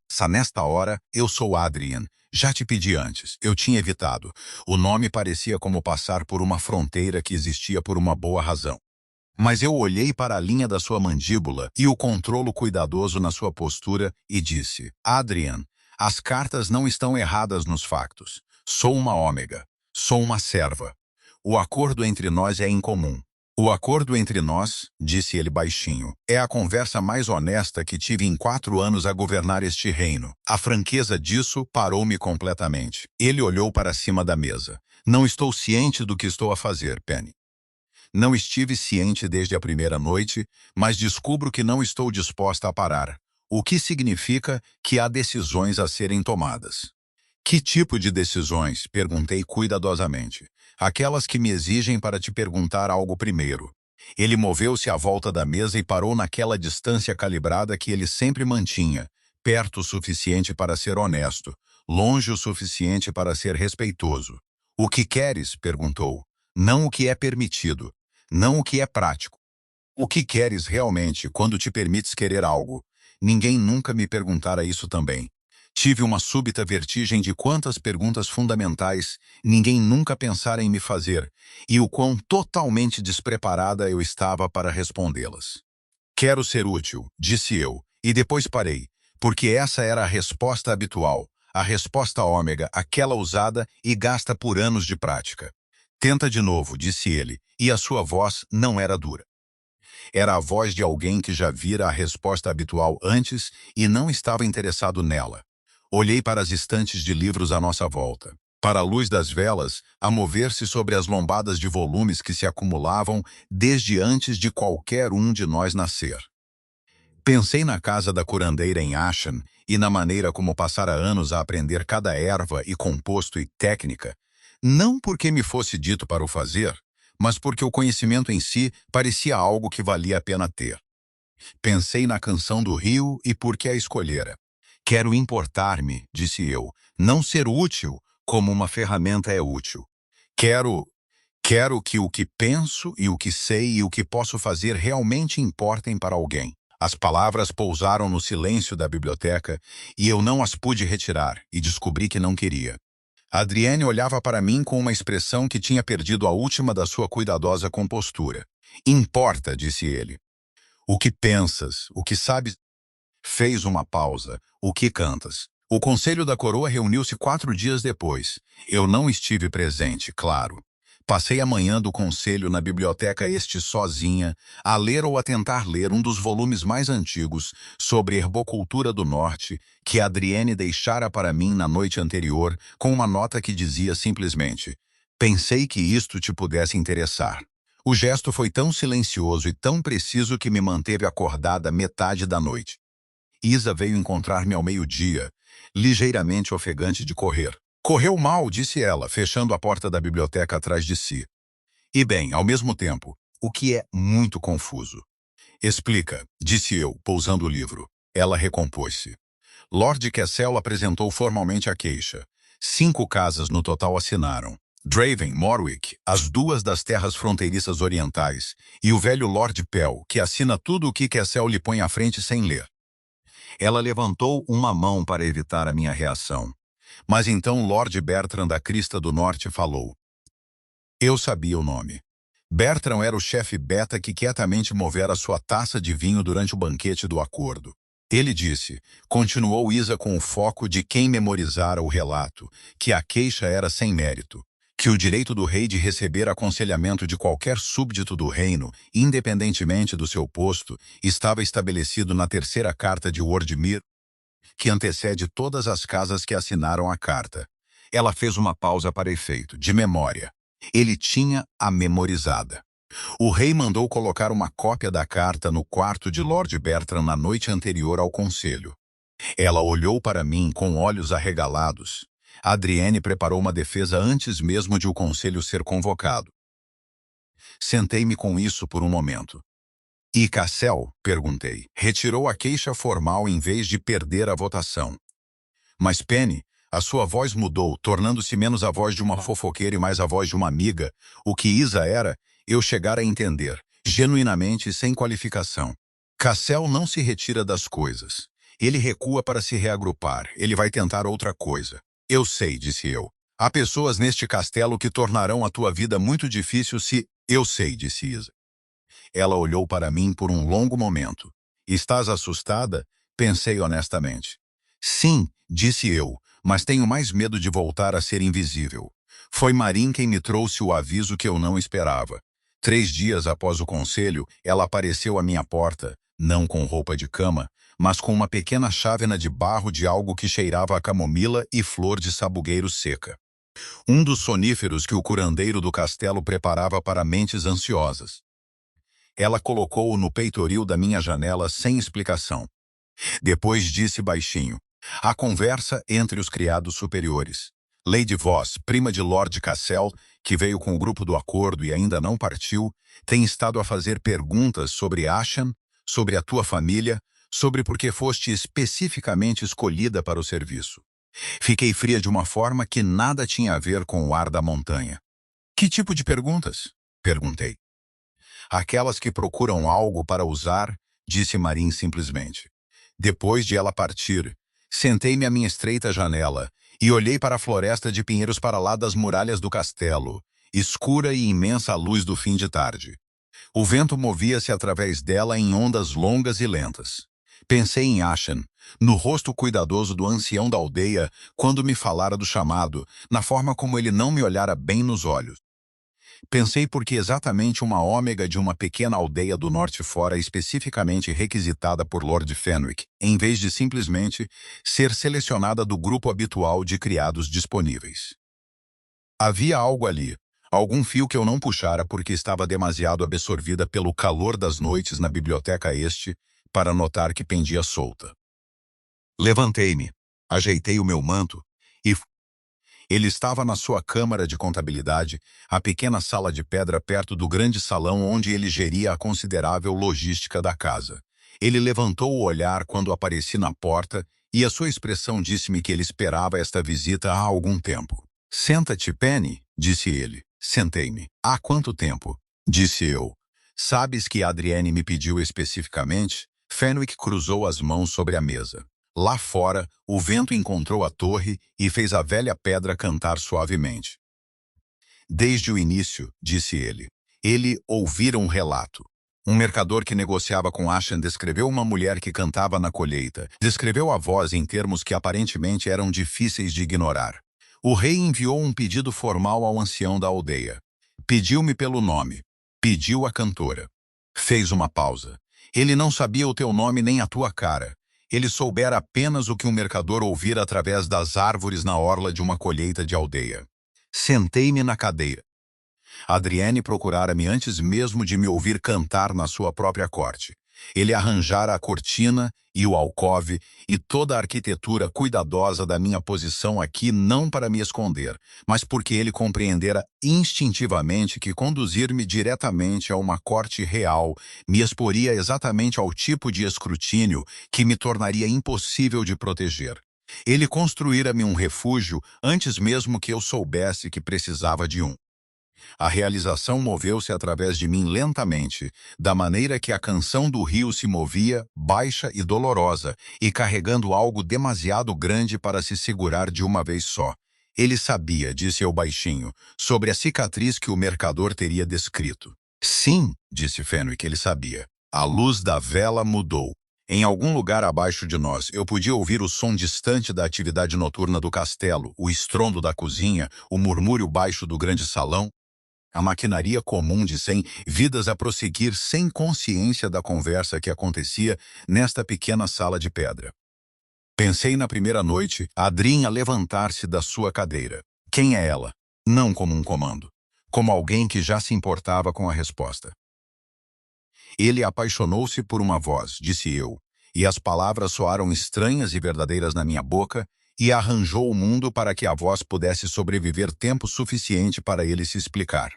hora, eu sou Adrien. Já te pedi antes, eu tinha evitado. O nome parecia como passar por uma fronteira que existia por uma boa razão. Mas eu olhei para a linha da sua mandíbula e o controlo cuidadoso na sua postura e disse, Adrien, as cartas não estão erradas nos factos. Sou uma ômega. Sou uma serva. O acordo entre nós é incomum. O acordo entre nós, disse ele baixinho, é a conversa mais honesta que tive em 4 anos a governar este reino. A franqueza disso parou-me completamente. Ele olhou para cima da mesa. Não estou ciente do que estou a fazer, Penny. Não estive ciente desde a primeira noite, mas descubro que não estou disposta a parar, o que significa que há decisões a serem tomadas. Que tipo de decisões? Perguntei cuidadosamente. Aquelas que me exigem para te perguntar algo primeiro. Ele moveu-se à volta da mesa e parou naquela distância calibrada que ele sempre mantinha, perto o suficiente para ser honesto, longe o suficiente para ser respeitoso. O que queres? Perguntou. Não o que é permitido, não o que é prático. O que queres realmente quando te permites querer algo? Ninguém nunca me perguntara isso também. Tive uma súbita vertigem de quantas perguntas fundamentais ninguém nunca pensara em me fazer, e o quão totalmente despreparada eu estava para respondê-las. Quero ser útil, disse eu, e depois parei, porque essa era a resposta habitual, a resposta ômega, aquela usada e gasta por anos de prática. Tenta de novo, disse ele, e a sua voz não era dura. Era a voz de alguém que já vira a resposta habitual antes e não estava interessado nela. Olhei para as estantes de livros à nossa volta, para a luz das velas a mover-se sobre as lombadas de volumes que se acumulavam desde antes de qualquer um de nós nascer. Pensei na casa da curandeira em Ashen e na maneira como passara anos a aprender cada erva e composto e técnica, não porque me fosse dito para o fazer, mas porque o conhecimento em si parecia algo que valia a pena ter. Pensei na canção do rio e por que a escolhera. Quero importar-me, disse eu, não ser útil como uma ferramenta é útil. Quero que o que penso e o que sei e o que posso fazer realmente importem para alguém. As palavras pousaram no silêncio da biblioteca e eu não as pude retirar e descobri que não queria. Adrienne olhava para mim com uma expressão que tinha perdido a última da sua cuidadosa compostura. Importa, disse ele. O que pensas, o que sabes... Fez uma pausa. O que cantas? O Conselho da Coroa reuniu-se 4 dias depois. Eu não estive presente, claro. Passei a manhã do Conselho na biblioteca sozinha, a ler ou a tentar ler um dos volumes mais antigos sobre herbocultura do norte que Adrienne deixara para mim na noite anterior com uma nota que dizia simplesmente: pensei que isto te pudesse interessar. O gesto foi tão silencioso e tão preciso que me manteve acordada metade da noite. Isa veio encontrar-me ao meio-dia, ligeiramente ofegante de correr. Correu mal, disse ela, fechando a porta da biblioteca atrás de si. E bem, ao mesmo tempo, o que é muito confuso. Explica, disse eu, pousando o livro. Ela recompôs-se. Lord Kessel apresentou formalmente a queixa. 5 casas no total assinaram. Draven, Morwick, as 2 das terras fronteiriças orientais, e o velho Lord Pell, que assina tudo o que Kessel lhe põe à frente sem ler. Ela levantou uma mão para evitar a minha reação. Mas então Lord Bertrand da Crista do Norte falou. Eu sabia o nome. Bertrand era o chefe beta que quietamente movera sua taça de vinho durante o banquete do acordo. Ele disse, continuou Isa com o foco de quem memorizara o relato, que a queixa era sem mérito, que o direito do rei de receber aconselhamento de qualquer súbdito do reino, independentemente do seu posto, estava estabelecido na 3ª carta de Wordmir, que antecede todas as casas que assinaram a carta. Ela fez uma pausa para efeito, de memória. Ele tinha a memorizada. O rei mandou colocar uma cópia da carta no quarto de Lord Bertrand na noite anterior ao conselho. Ela olhou para mim com olhos arregalados. Adrienne preparou uma defesa antes mesmo de o conselho ser convocado. Sentei-me com isso por um momento. E Cassel, perguntei, retirou a queixa formal em vez de perder a votação. Mas Penny, a sua voz mudou, tornando-se menos a voz de uma fofoqueira e mais a voz de uma amiga. O que Isa era, eu chegara a entender, genuinamente e sem qualificação. Cassel não se retira das coisas. Ele recua para se reagrupar. Ele vai tentar outra coisa. Eu sei, disse eu. Há pessoas neste castelo que tornarão a tua vida muito difícil se... Eu sei, disse Isa. Ela olhou para mim por um longo momento. Estás assustada? Pensei honestamente. Sim, disse eu, mas tenho mais medo de voltar a ser invisível. Foi Marin quem me trouxe o aviso que eu não esperava. 3 dias após o conselho, ela apareceu à minha porta, não com roupa de cama, mas com uma pequena chávena de barro de algo que cheirava a camomila e flor de sabugueiro seca. Um dos soníferos que o curandeiro do castelo preparava para mentes ansiosas. Ela colocou-o no peitoril da minha janela sem explicação. Depois disse baixinho. A conversa entre os criados superiores. Lady Voss, prima de Lord Cassel, que veio com o grupo do acordo e ainda não partiu, tem estado a fazer perguntas sobre Ashen, sobre a tua família, sobre por que foste especificamente escolhida para o serviço. Fiquei fria de uma forma que nada tinha a ver com o ar da montanha. Que tipo de perguntas? Perguntei. Aquelas que procuram algo para usar, disse Marin simplesmente. Depois de ela partir, sentei-me à minha estreita janela e olhei para a floresta de pinheiros para lá das muralhas do castelo, escura e imensa à luz do fim de tarde. O vento movia-se através dela em ondas longas e lentas. Pensei em Ashen, no rosto cuidadoso do ancião da aldeia, quando me falara do chamado, na forma como ele não me olhara bem nos olhos. Pensei porque exatamente uma ômega de uma pequena aldeia do norte fora especificamente requisitada por Lord Fenwick, em vez de simplesmente ser selecionada do grupo habitual de criados disponíveis. Havia algo ali, algum fio que eu não puxara porque estava demasiado absorvida pelo calor das noites na biblioteca para notar que pendia solta. Levantei-me, ajeitei o meu manto e... Ele estava na sua câmara de contabilidade, a pequena sala de pedra perto do grande salão onde ele geria a considerável logística da casa. Ele levantou o olhar quando apareci na porta e a sua expressão disse-me que ele esperava esta visita há algum tempo. Senta-te, Penny, disse ele. Sentei-me. Há quanto tempo? Disse eu. Sabes que Adrienne me pediu especificamente? Fenwick cruzou as mãos sobre a mesa. Lá fora, o vento encontrou a torre e fez a velha pedra cantar suavemente. Desde o início, disse ele ouvira um relato. Um mercador que negociava com Ashen descreveu uma mulher que cantava na colheita. Descreveu a voz em termos que aparentemente eram difíceis de ignorar. O rei enviou um pedido formal ao ancião da aldeia. Pediu-me pelo nome. Pediu a cantora. Fez uma pausa. Ele não sabia o teu nome nem a tua cara. Ele soubera apenas o que um mercador ouvira através das árvores na orla de uma colheita de aldeia. Sentei-me na cadeira. Adrienne procurara-me antes mesmo de me ouvir cantar na sua própria corte. Ele arranjara a cortina e o alcove e toda a arquitetura cuidadosa da minha posição aqui não para me esconder, mas porque ele compreendera instintivamente que conduzir-me diretamente a uma corte real me exporia exatamente ao tipo de escrutínio que me tornaria impossível de proteger. Ele construíra-me um refúgio antes mesmo que eu soubesse que precisava de um. A realização moveu-se através de mim lentamente, da maneira que a canção do rio se movia, baixa e dolorosa, e carregando algo demasiado grande para se segurar de uma vez só. Ele sabia, disse eu baixinho, sobre a cicatriz que o mercador teria descrito. Sim, disse Fenwick, ele sabia. A luz da vela mudou. Em algum lugar abaixo de nós, eu podia ouvir o som distante da atividade noturna do castelo, o estrondo da cozinha, o murmúrio baixo do grande salão, a maquinaria comum de 100 vidas a prosseguir sem consciência da conversa que acontecia nesta pequena sala de pedra. Pensei na primeira noite, Adrien a levantar-se da sua cadeira. Quem é ela? Não como um comando. Como alguém que já se importava com a resposta. Ele apaixonou-se por uma voz, disse eu, e as palavras soaram estranhas e verdadeiras na minha boca, e arranjou o mundo para que a voz pudesse sobreviver tempo suficiente para ele se explicar.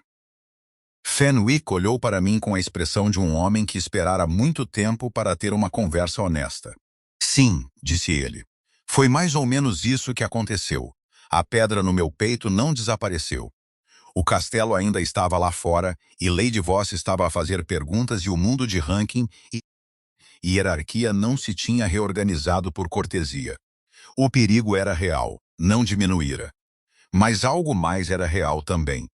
Fenwick olhou para mim com a expressão de um homem que esperara muito tempo para ter uma conversa honesta. Sim, disse ele. Foi mais ou menos isso que aconteceu. A pedra no meu peito não desapareceu. O castelo ainda estava lá fora, e Lady Voss estava a fazer perguntas e o mundo de Rankin e hierarquia não se tinha reorganizado por cortesia. O perigo era real, não diminuíra. Mas algo mais era real também.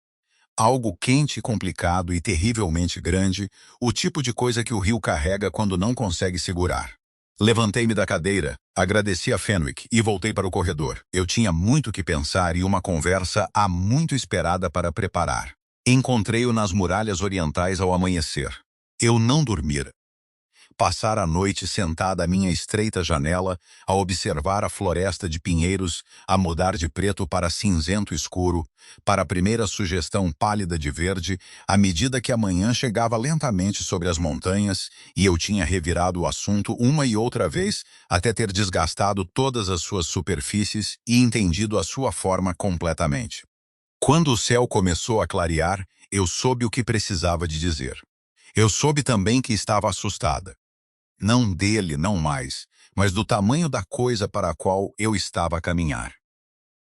Algo quente, complicado e terrivelmente grande, o tipo de coisa que o rio carrega quando não consegue segurar. Levantei-me da cadeira, agradeci a Fenwick e voltei para o corredor. Eu tinha muito que pensar e uma conversa há muito esperada para preparar. Encontrei-o nas muralhas orientais ao amanhecer. Eu não dormira. Passar a noite sentada à minha estreita janela, a observar a floresta de pinheiros, a mudar de preto para cinzento escuro, para a primeira sugestão pálida de verde, à medida que a manhã chegava lentamente sobre as montanhas, e eu tinha revirado o assunto uma e outra vez, até ter desgastado todas as suas superfícies e entendido a sua forma completamente. Quando o céu começou a clarear, eu soube o que precisava de dizer. Eu soube também que estava assustada. Não dele, não mais, mas do tamanho da coisa para a qual eu estava a caminhar.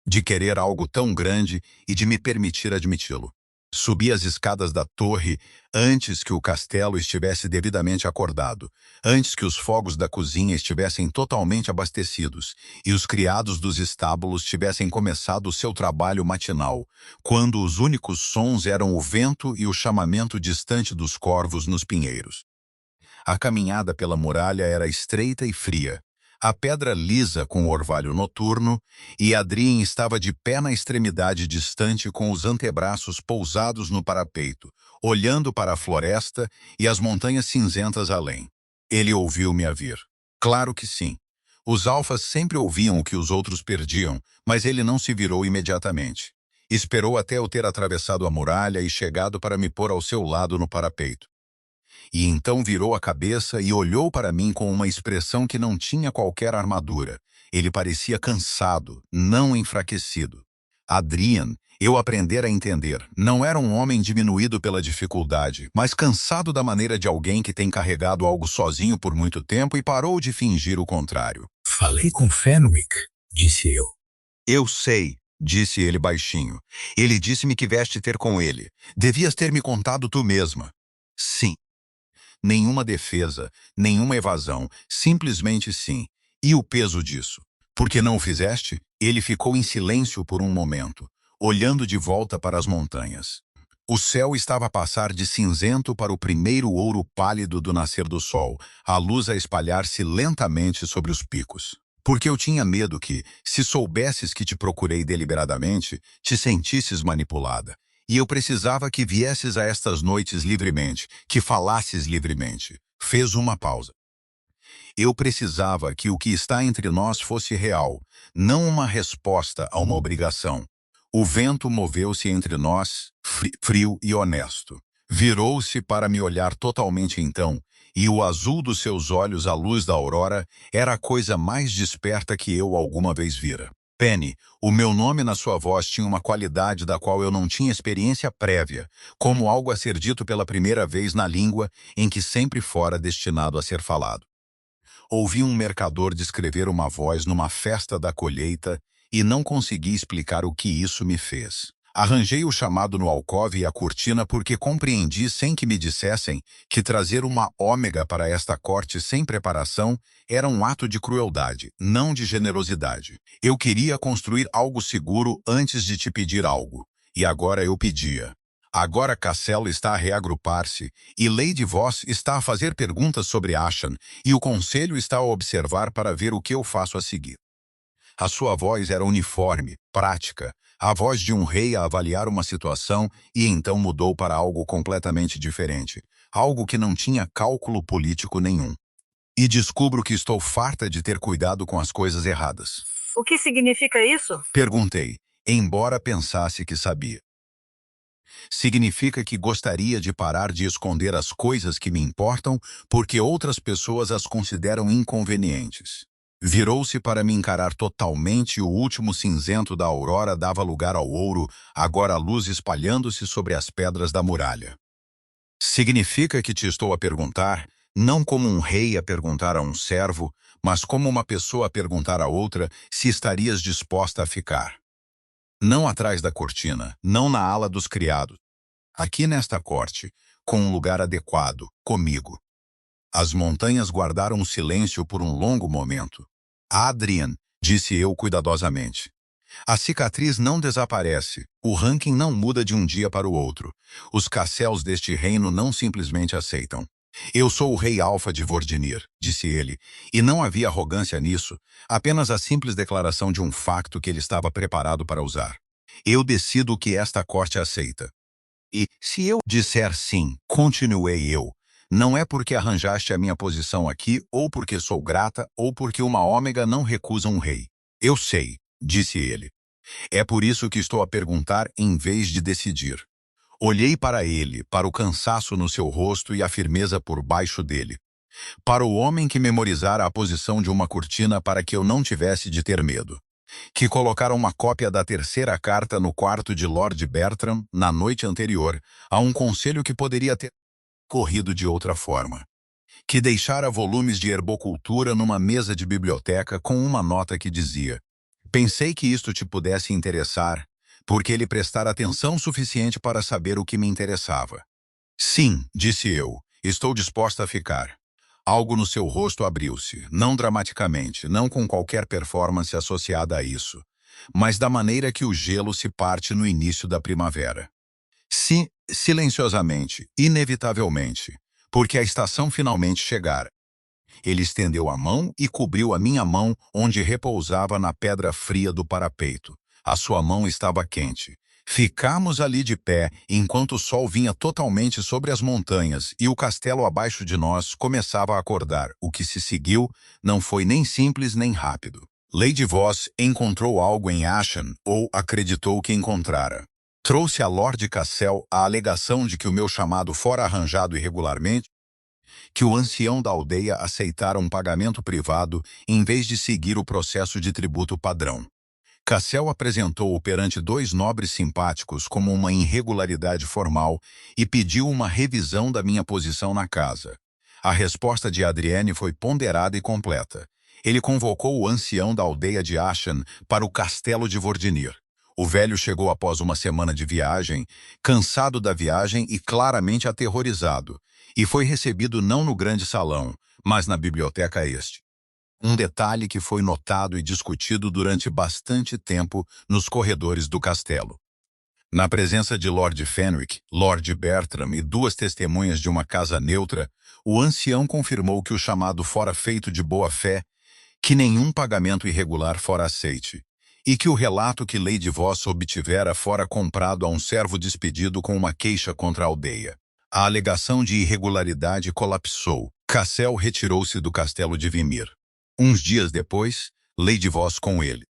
De querer algo tão grande e de me permitir admiti-lo. Subi as escadas da torre antes que o castelo estivesse devidamente acordado, antes que os fogos da cozinha estivessem totalmente abastecidos e os criados dos estábulos tivessem começado o seu trabalho matinal, quando os únicos sons eram o vento e o chamamento distante dos corvos nos pinheiros. A caminhada pela muralha era estreita e fria. A pedra lisa com o orvalho noturno, e Adrien estava de pé na extremidade distante com os antebraços pousados no parapeito, olhando para a floresta e as montanhas cinzentas além. Ele ouviu-me a vir. Claro que sim. Os alfas sempre ouviam o que os outros perdiam, mas ele não se virou imediatamente. Esperou até eu ter atravessado a muralha e chegado para me pôr ao seu lado no parapeito. E então virou a cabeça e olhou para mim com uma expressão que não tinha qualquer armadura. Ele parecia cansado, não enfraquecido. Adrien, eu aprendera a entender, não era um homem diminuído pela dificuldade, mas cansado da maneira de alguém que tem carregado algo sozinho por muito tempo e parou de fingir o contrário. Falei com Fenwick, disse eu. Eu sei, disse ele baixinho. Ele disse-me que vieste ter com ele. Devias ter me contado tu mesma. Sim. Nenhuma defesa, nenhuma evasão, simplesmente sim. E o peso disso? Por que não o fizeste? Ele ficou em silêncio por um momento, olhando de volta para as montanhas. O céu estava a passar de cinzento para o primeiro ouro pálido do nascer do sol, a luz a espalhar-se lentamente sobre os picos. Porque eu tinha medo que, se soubesses que te procurei deliberadamente, te sentisses manipulada. E eu precisava que viesses a estas noites livremente, que falasses livremente. Fez uma pausa. Eu precisava que o que está entre nós fosse real, não uma resposta a uma obrigação. O vento moveu-se entre nós, frio e honesto. Virou-se para me olhar totalmente então, e o azul dos seus olhos à luz da aurora era a coisa mais desperta que eu alguma vez vira. Penny, o meu nome na sua voz tinha uma qualidade da qual eu não tinha experiência prévia, como algo a ser dito pela primeira vez na língua em que sempre fora destinado a ser falado. Ouvi um mercador descrever uma voz numa festa da colheita e não consegui explicar o que isso me fez. Arranjei o chamado no alcove e a cortina porque compreendi sem que me dissessem que trazer uma ômega para esta corte sem preparação era um ato de crueldade, não de generosidade. Eu queria construir algo seguro antes de te pedir algo. E agora eu pedia. Agora Castelo está a reagrupar-se, e Lady Voss está a fazer perguntas sobre Ashan, e o conselho está a observar para ver o que eu faço a seguir. A sua voz era uniforme, prática, a voz de um rei a avaliar uma situação e então mudou para algo completamente diferente, algo que não tinha cálculo político nenhum. E descubro que estou farta de ter cuidado com as coisas erradas. O que significa isso? Perguntei, embora pensasse que sabia. Significa que gostaria de parar de esconder as coisas que me importam porque outras pessoas as consideram inconvenientes. Virou-se para me encarar totalmente e o último cinzento da aurora dava lugar ao ouro, agora a luz espalhando-se sobre as pedras da muralha. Significa que te estou a perguntar, não como um rei a perguntar a um servo, mas como uma pessoa a perguntar a outra se estarias disposta a ficar. Não atrás da cortina, não na ala dos criados. Aqui nesta corte, com um lugar adequado, comigo. As montanhas guardaram silêncio por um longo momento. Adrian, disse eu cuidadosamente. A cicatriz não desaparece, o ranking não muda de um dia para o outro. Os Cassels deste reino não simplesmente aceitam. Eu sou o rei Alfa de Vordinir, disse ele, e não havia arrogância nisso, apenas a simples declaração de um facto que ele estava preparado para usar. Eu decido o que esta corte aceita. E, se eu disser sim, continuei eu, não é porque arranjaste a minha posição aqui, ou porque sou grata, ou porque uma ômega não recusa um rei. Eu sei, disse ele. É por isso que estou a perguntar em vez de decidir. Olhei para ele, para o cansaço no seu rosto e a firmeza por baixo dele. Para o homem que memorizara a posição de uma cortina para que eu não tivesse de ter medo. Que colocara uma cópia da terceira carta no quarto de Lord Bertram na noite anterior a um conselho que poderia ter corrido de outra forma. Que deixara volumes de herbocultura numa mesa de biblioteca com uma nota que dizia: pensei que isto te pudesse interessar, porque ele prestara atenção suficiente para saber o que me interessava. Sim, disse eu, estou disposta a ficar. Algo no seu rosto abriu-se, não dramaticamente, não com qualquer performance associada a isso, mas da maneira que o gelo se parte no início da primavera. Sim, silenciosamente, inevitavelmente, porque a estação finalmente chegara. Ele estendeu a mão e cobriu a minha mão onde repousava na pedra fria do parapeito. A sua mão estava quente. Ficamos ali de pé, enquanto o sol vinha totalmente sobre as montanhas e o castelo abaixo de nós começava a acordar. O que se seguiu não foi nem simples nem rápido. Lady Voss encontrou algo em Ashen, ou acreditou que encontrara. Trouxe a Lord Cassel a alegação de que o meu chamado fora arranjado irregularmente, que o ancião da aldeia aceitara um pagamento privado em vez de seguir o processo de tributo padrão. Cassel apresentou-o perante dois nobres simpáticos como uma irregularidade formal e pediu uma revisão da minha posição na casa. A resposta de Adrienne foi ponderada e completa. Ele convocou o ancião da aldeia de Ashen para o castelo de Vordinir. O velho chegou após uma semana de viagem, cansado da viagem e claramente aterrorizado, e foi recebido não no grande salão, mas na biblioteca este. Um detalhe que foi notado e discutido durante bastante tempo nos corredores do castelo. Na presença de Lord Fenwick, Lord Bertram e duas testemunhas de uma casa neutra, o ancião confirmou que o chamado fora feito de boa fé, que nenhum pagamento irregular fora aceite, e que o relato que Lady Voss obtivera fora comprado a um servo despedido com uma queixa contra a aldeia. A alegação de irregularidade colapsou. Cassel retirou-se do castelo de Vimir. Uns dias depois, Lady Voss com ele.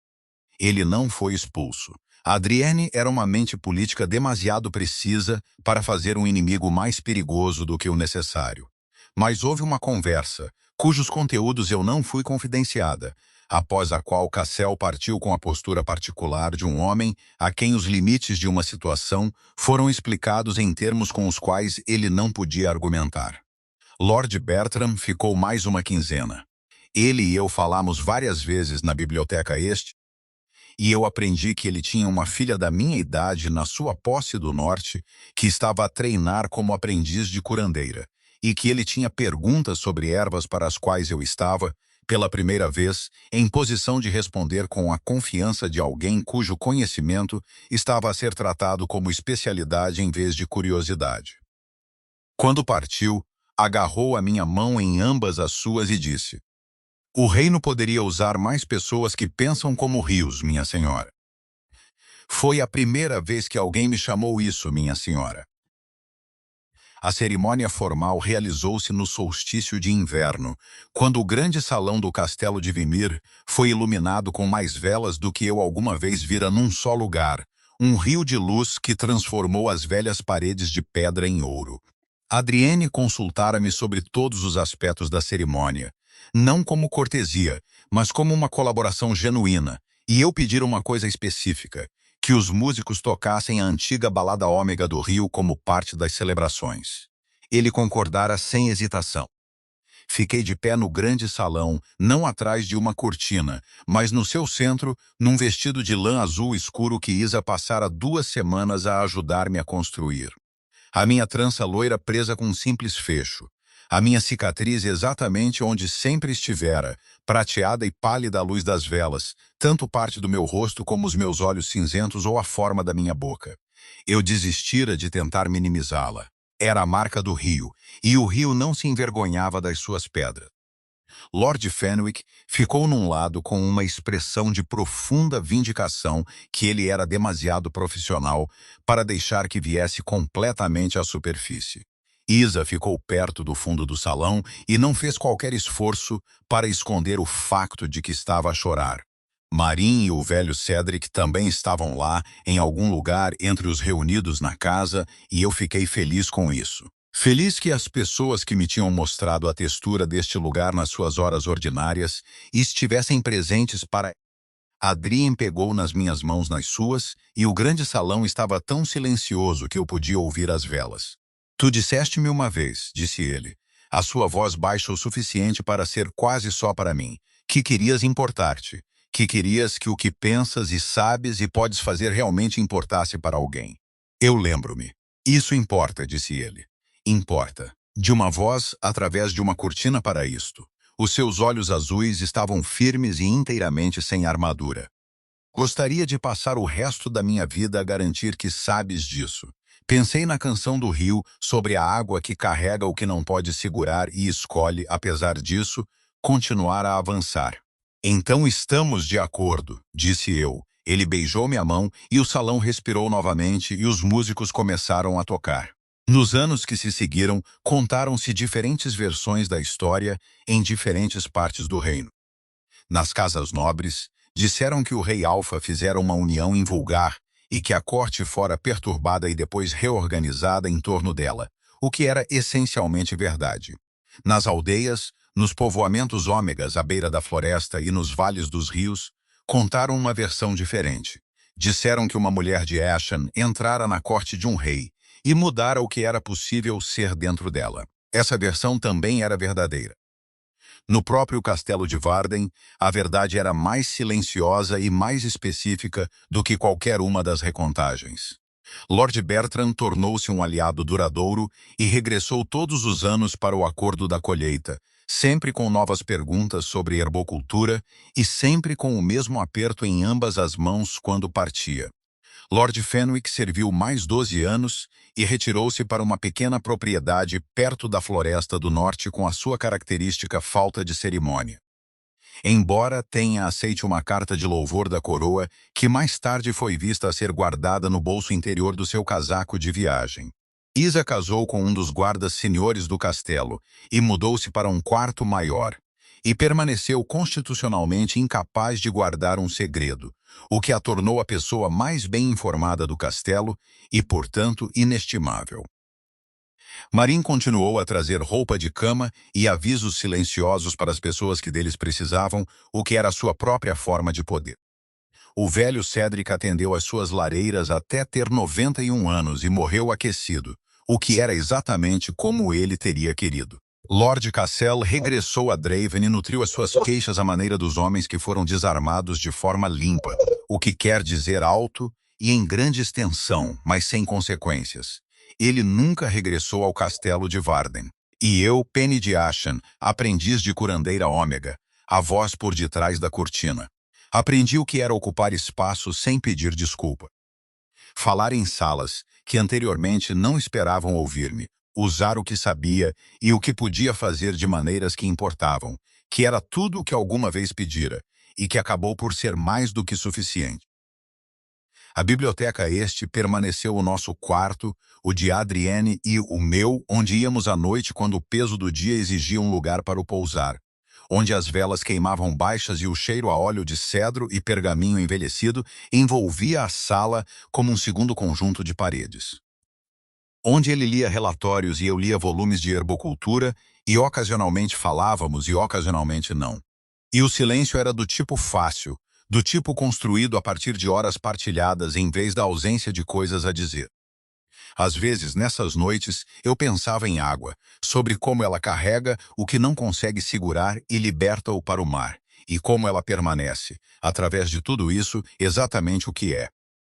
Ele não foi expulso. Adrienne era uma mente política demasiado precisa para fazer um inimigo mais perigoso do que o necessário. Mas houve uma conversa, cujos conteúdos eu não fui confidenciada, após a qual Cassel partiu com a postura particular de um homem a quem os limites de uma situação foram explicados em termos com os quais ele não podia argumentar. Lord Bertram ficou mais uma quinzena. Ele e eu falamos várias vezes na biblioteca este, e eu aprendi que ele tinha uma filha da minha idade na sua posse do norte, que estava a treinar como aprendiz de curandeira, e que ele tinha perguntas sobre ervas para as quais eu estava, pela primeira vez, em posição de responder com a confiança de alguém cujo conhecimento estava a ser tratado como especialidade em vez de curiosidade. Quando partiu, agarrou a minha mão em ambas as suas e disse: o reino poderia usar mais pessoas que pensam como rios, minha senhora. Foi a primeira vez que alguém me chamou isso, minha senhora. A cerimônia formal realizou-se no solstício de inverno, quando o grande salão do castelo de Vimir foi iluminado com mais velas do que eu alguma vez vira num só lugar, um rio de luz que transformou as velhas paredes de pedra em ouro. Adrienne consultara-me sobre todos os aspectos da cerimônia, não como cortesia, mas como uma colaboração genuína, e eu pedira uma coisa específica, que os músicos tocassem a antiga balada ômega do Rio como parte das celebrações. Ele concordara sem hesitação. Fiquei de pé no grande salão, não atrás de uma cortina, mas no seu centro, num vestido de lã azul escuro que Isa passara 2 semanas a ajudar-me a construir. A minha trança loira presa com um simples fecho. A minha cicatriz exatamente onde sempre estivera, prateada e pálida à luz das velas, tanto parte do meu rosto como os meus olhos cinzentos ou a forma da minha boca. Eu desistira de tentar minimizá-la. Era a marca do rio, e o rio não se envergonhava das suas pedras. Lord Fenwick ficou num lado com uma expressão de profunda vindicação que ele era demasiado profissional para deixar que viesse completamente à superfície. Isa ficou perto do fundo do salão e não fez qualquer esforço para esconder o facto de que estava a chorar. Marin e o velho Cedric também estavam lá, em algum lugar entre os reunidos na casa, e eu fiquei feliz com isso. Feliz que as pessoas que me tinham mostrado a textura deste lugar nas suas horas ordinárias estivessem presentes para... Adrien pegou nas minhas mãos nas suas, e o grande salão estava tão silencioso que eu podia ouvir as velas. Tu disseste-me uma vez, disse ele, a sua voz baixa o suficiente para ser quase só para mim, que querias importar-te, que querias que o que pensas e sabes e podes fazer realmente importasse para alguém. Eu lembro-me. Isso importa, disse ele. Importa. De uma voz através de uma cortina para isto. Os seus olhos azuis estavam firmes e inteiramente sem armadura. Gostaria de passar o resto da minha vida a garantir que sabes disso. Pensei na canção do rio sobre a água que carrega o que não pode segurar e escolhe, apesar disso, continuar a avançar. Então estamos de acordo, disse eu. Ele beijou-me a mão e o salão respirou novamente e os músicos começaram a tocar. Nos anos que se seguiram, contaram-se diferentes versões da história em diferentes partes do reino. Nas casas nobres, disseram que o rei Alfa fizera uma união invulgar e que a corte fora perturbada e depois reorganizada em torno dela, o que era essencialmente verdade. Nas aldeias, nos povoamentos ômegas à beira da floresta e nos vales dos rios, contaram uma versão diferente. Disseram que uma mulher de Ashen entrara na corte de um rei e mudara o que era possível ser dentro dela. Essa versão também era verdadeira. No próprio castelo de Varden, a verdade era mais silenciosa e mais específica do que qualquer uma das recontagens. Lord Bertram tornou-se um aliado duradouro e regressou todos os anos para o acordo da colheita, sempre com novas perguntas sobre herbocultura e sempre com o mesmo aperto em ambas as mãos quando partia. Lord Fenwick serviu mais 12 anos e retirou-se para uma pequena propriedade perto da floresta do norte com a sua característica falta de cerimônia. Embora tenha aceite uma carta de louvor da coroa, que mais tarde foi vista a ser guardada no bolso interior do seu casaco de viagem. Isa casou com um dos guardas senhores do castelo e mudou-se para um quarto maior, e permaneceu constitucionalmente incapaz de guardar um segredo, o que a tornou a pessoa mais bem informada do castelo e, portanto, inestimável. Marin continuou a trazer roupa de cama e avisos silenciosos para as pessoas que deles precisavam, o que era sua própria forma de poder. O velho Cedric atendeu às suas lareiras até ter 91 anos e morreu aquecido, o que era exatamente como ele teria querido. Lord Cassel regressou a Draven e nutriu as suas queixas à maneira dos homens que foram desarmados de forma limpa, o que quer dizer alto e em grande extensão, mas sem consequências. Ele nunca regressou ao castelo de Varden. E eu, Penny de Ashen, aprendiz de curandeira ômega, a voz por detrás da cortina. Aprendi o que era ocupar espaço sem pedir desculpa. Falar em salas que anteriormente não esperavam ouvir-me, usar o que sabia e o que podia fazer de maneiras que importavam, que era tudo o que alguma vez pedira, e que acabou por ser mais do que suficiente. A biblioteca permaneceu o nosso quarto, o de Adrienne e o meu, onde íamos à noite quando o peso do dia exigia um lugar para o pousar, onde as velas queimavam baixas e o cheiro a óleo de cedro e pergaminho envelhecido envolvia a sala como um segundo conjunto de paredes. Onde ele lia relatórios e eu lia volumes de herbocultura, e ocasionalmente falávamos e ocasionalmente não. E o silêncio era do tipo fácil, do tipo construído a partir de horas partilhadas em vez da ausência de coisas a dizer. Às vezes, nessas noites, eu pensava em água, sobre como ela carrega o que não consegue segurar e liberta-o para o mar, e como ela permanece, através de tudo isso, exatamente o que é.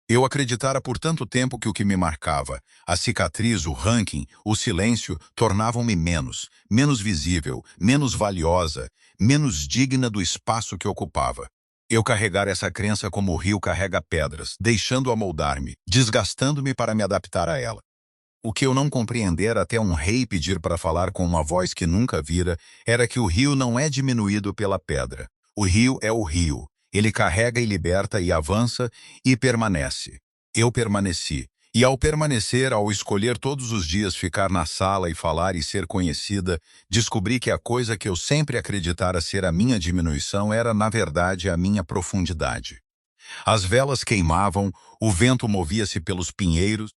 Eu acreditara por tanto tempo que o que me marcava, a cicatriz, o ranking, o silêncio, tornavam-me menos visível, menos valiosa, menos digna do espaço que ocupava. Eu carregara essa crença como o rio carrega pedras, deixando-a moldar-me, desgastando-me para me adaptar a ela. O que eu não compreendera até um rei pedir para falar com uma voz que nunca vira, era que o rio não é diminuído pela pedra. O rio é o rio. Ele carrega e liberta e avança e permanece. Eu permaneci. E ao permanecer, ao escolher todos os dias ficar na sala e falar e ser conhecida, descobri que a coisa que eu sempre acreditara ser a minha diminuição era, na verdade, a minha profundidade. As velas queimavam, o vento movia-se pelos pinheiros,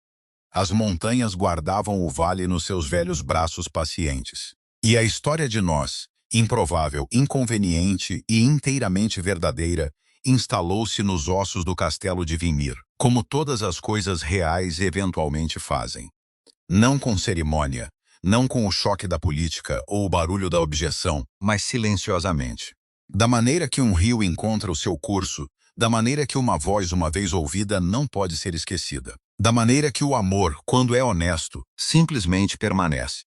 as montanhas guardavam o vale nos seus velhos braços pacientes. E a história de nós, improvável, inconveniente e inteiramente verdadeira, instalou-se nos ossos do castelo de Vimir, como todas as coisas reais eventualmente fazem. Não com cerimônia, não com o choque da política ou o barulho da objeção, mas silenciosamente. Da maneira que um rio encontra o seu curso, da maneira que uma voz uma vez ouvida não pode ser esquecida. Da maneira que o amor, quando é honesto, simplesmente permanece.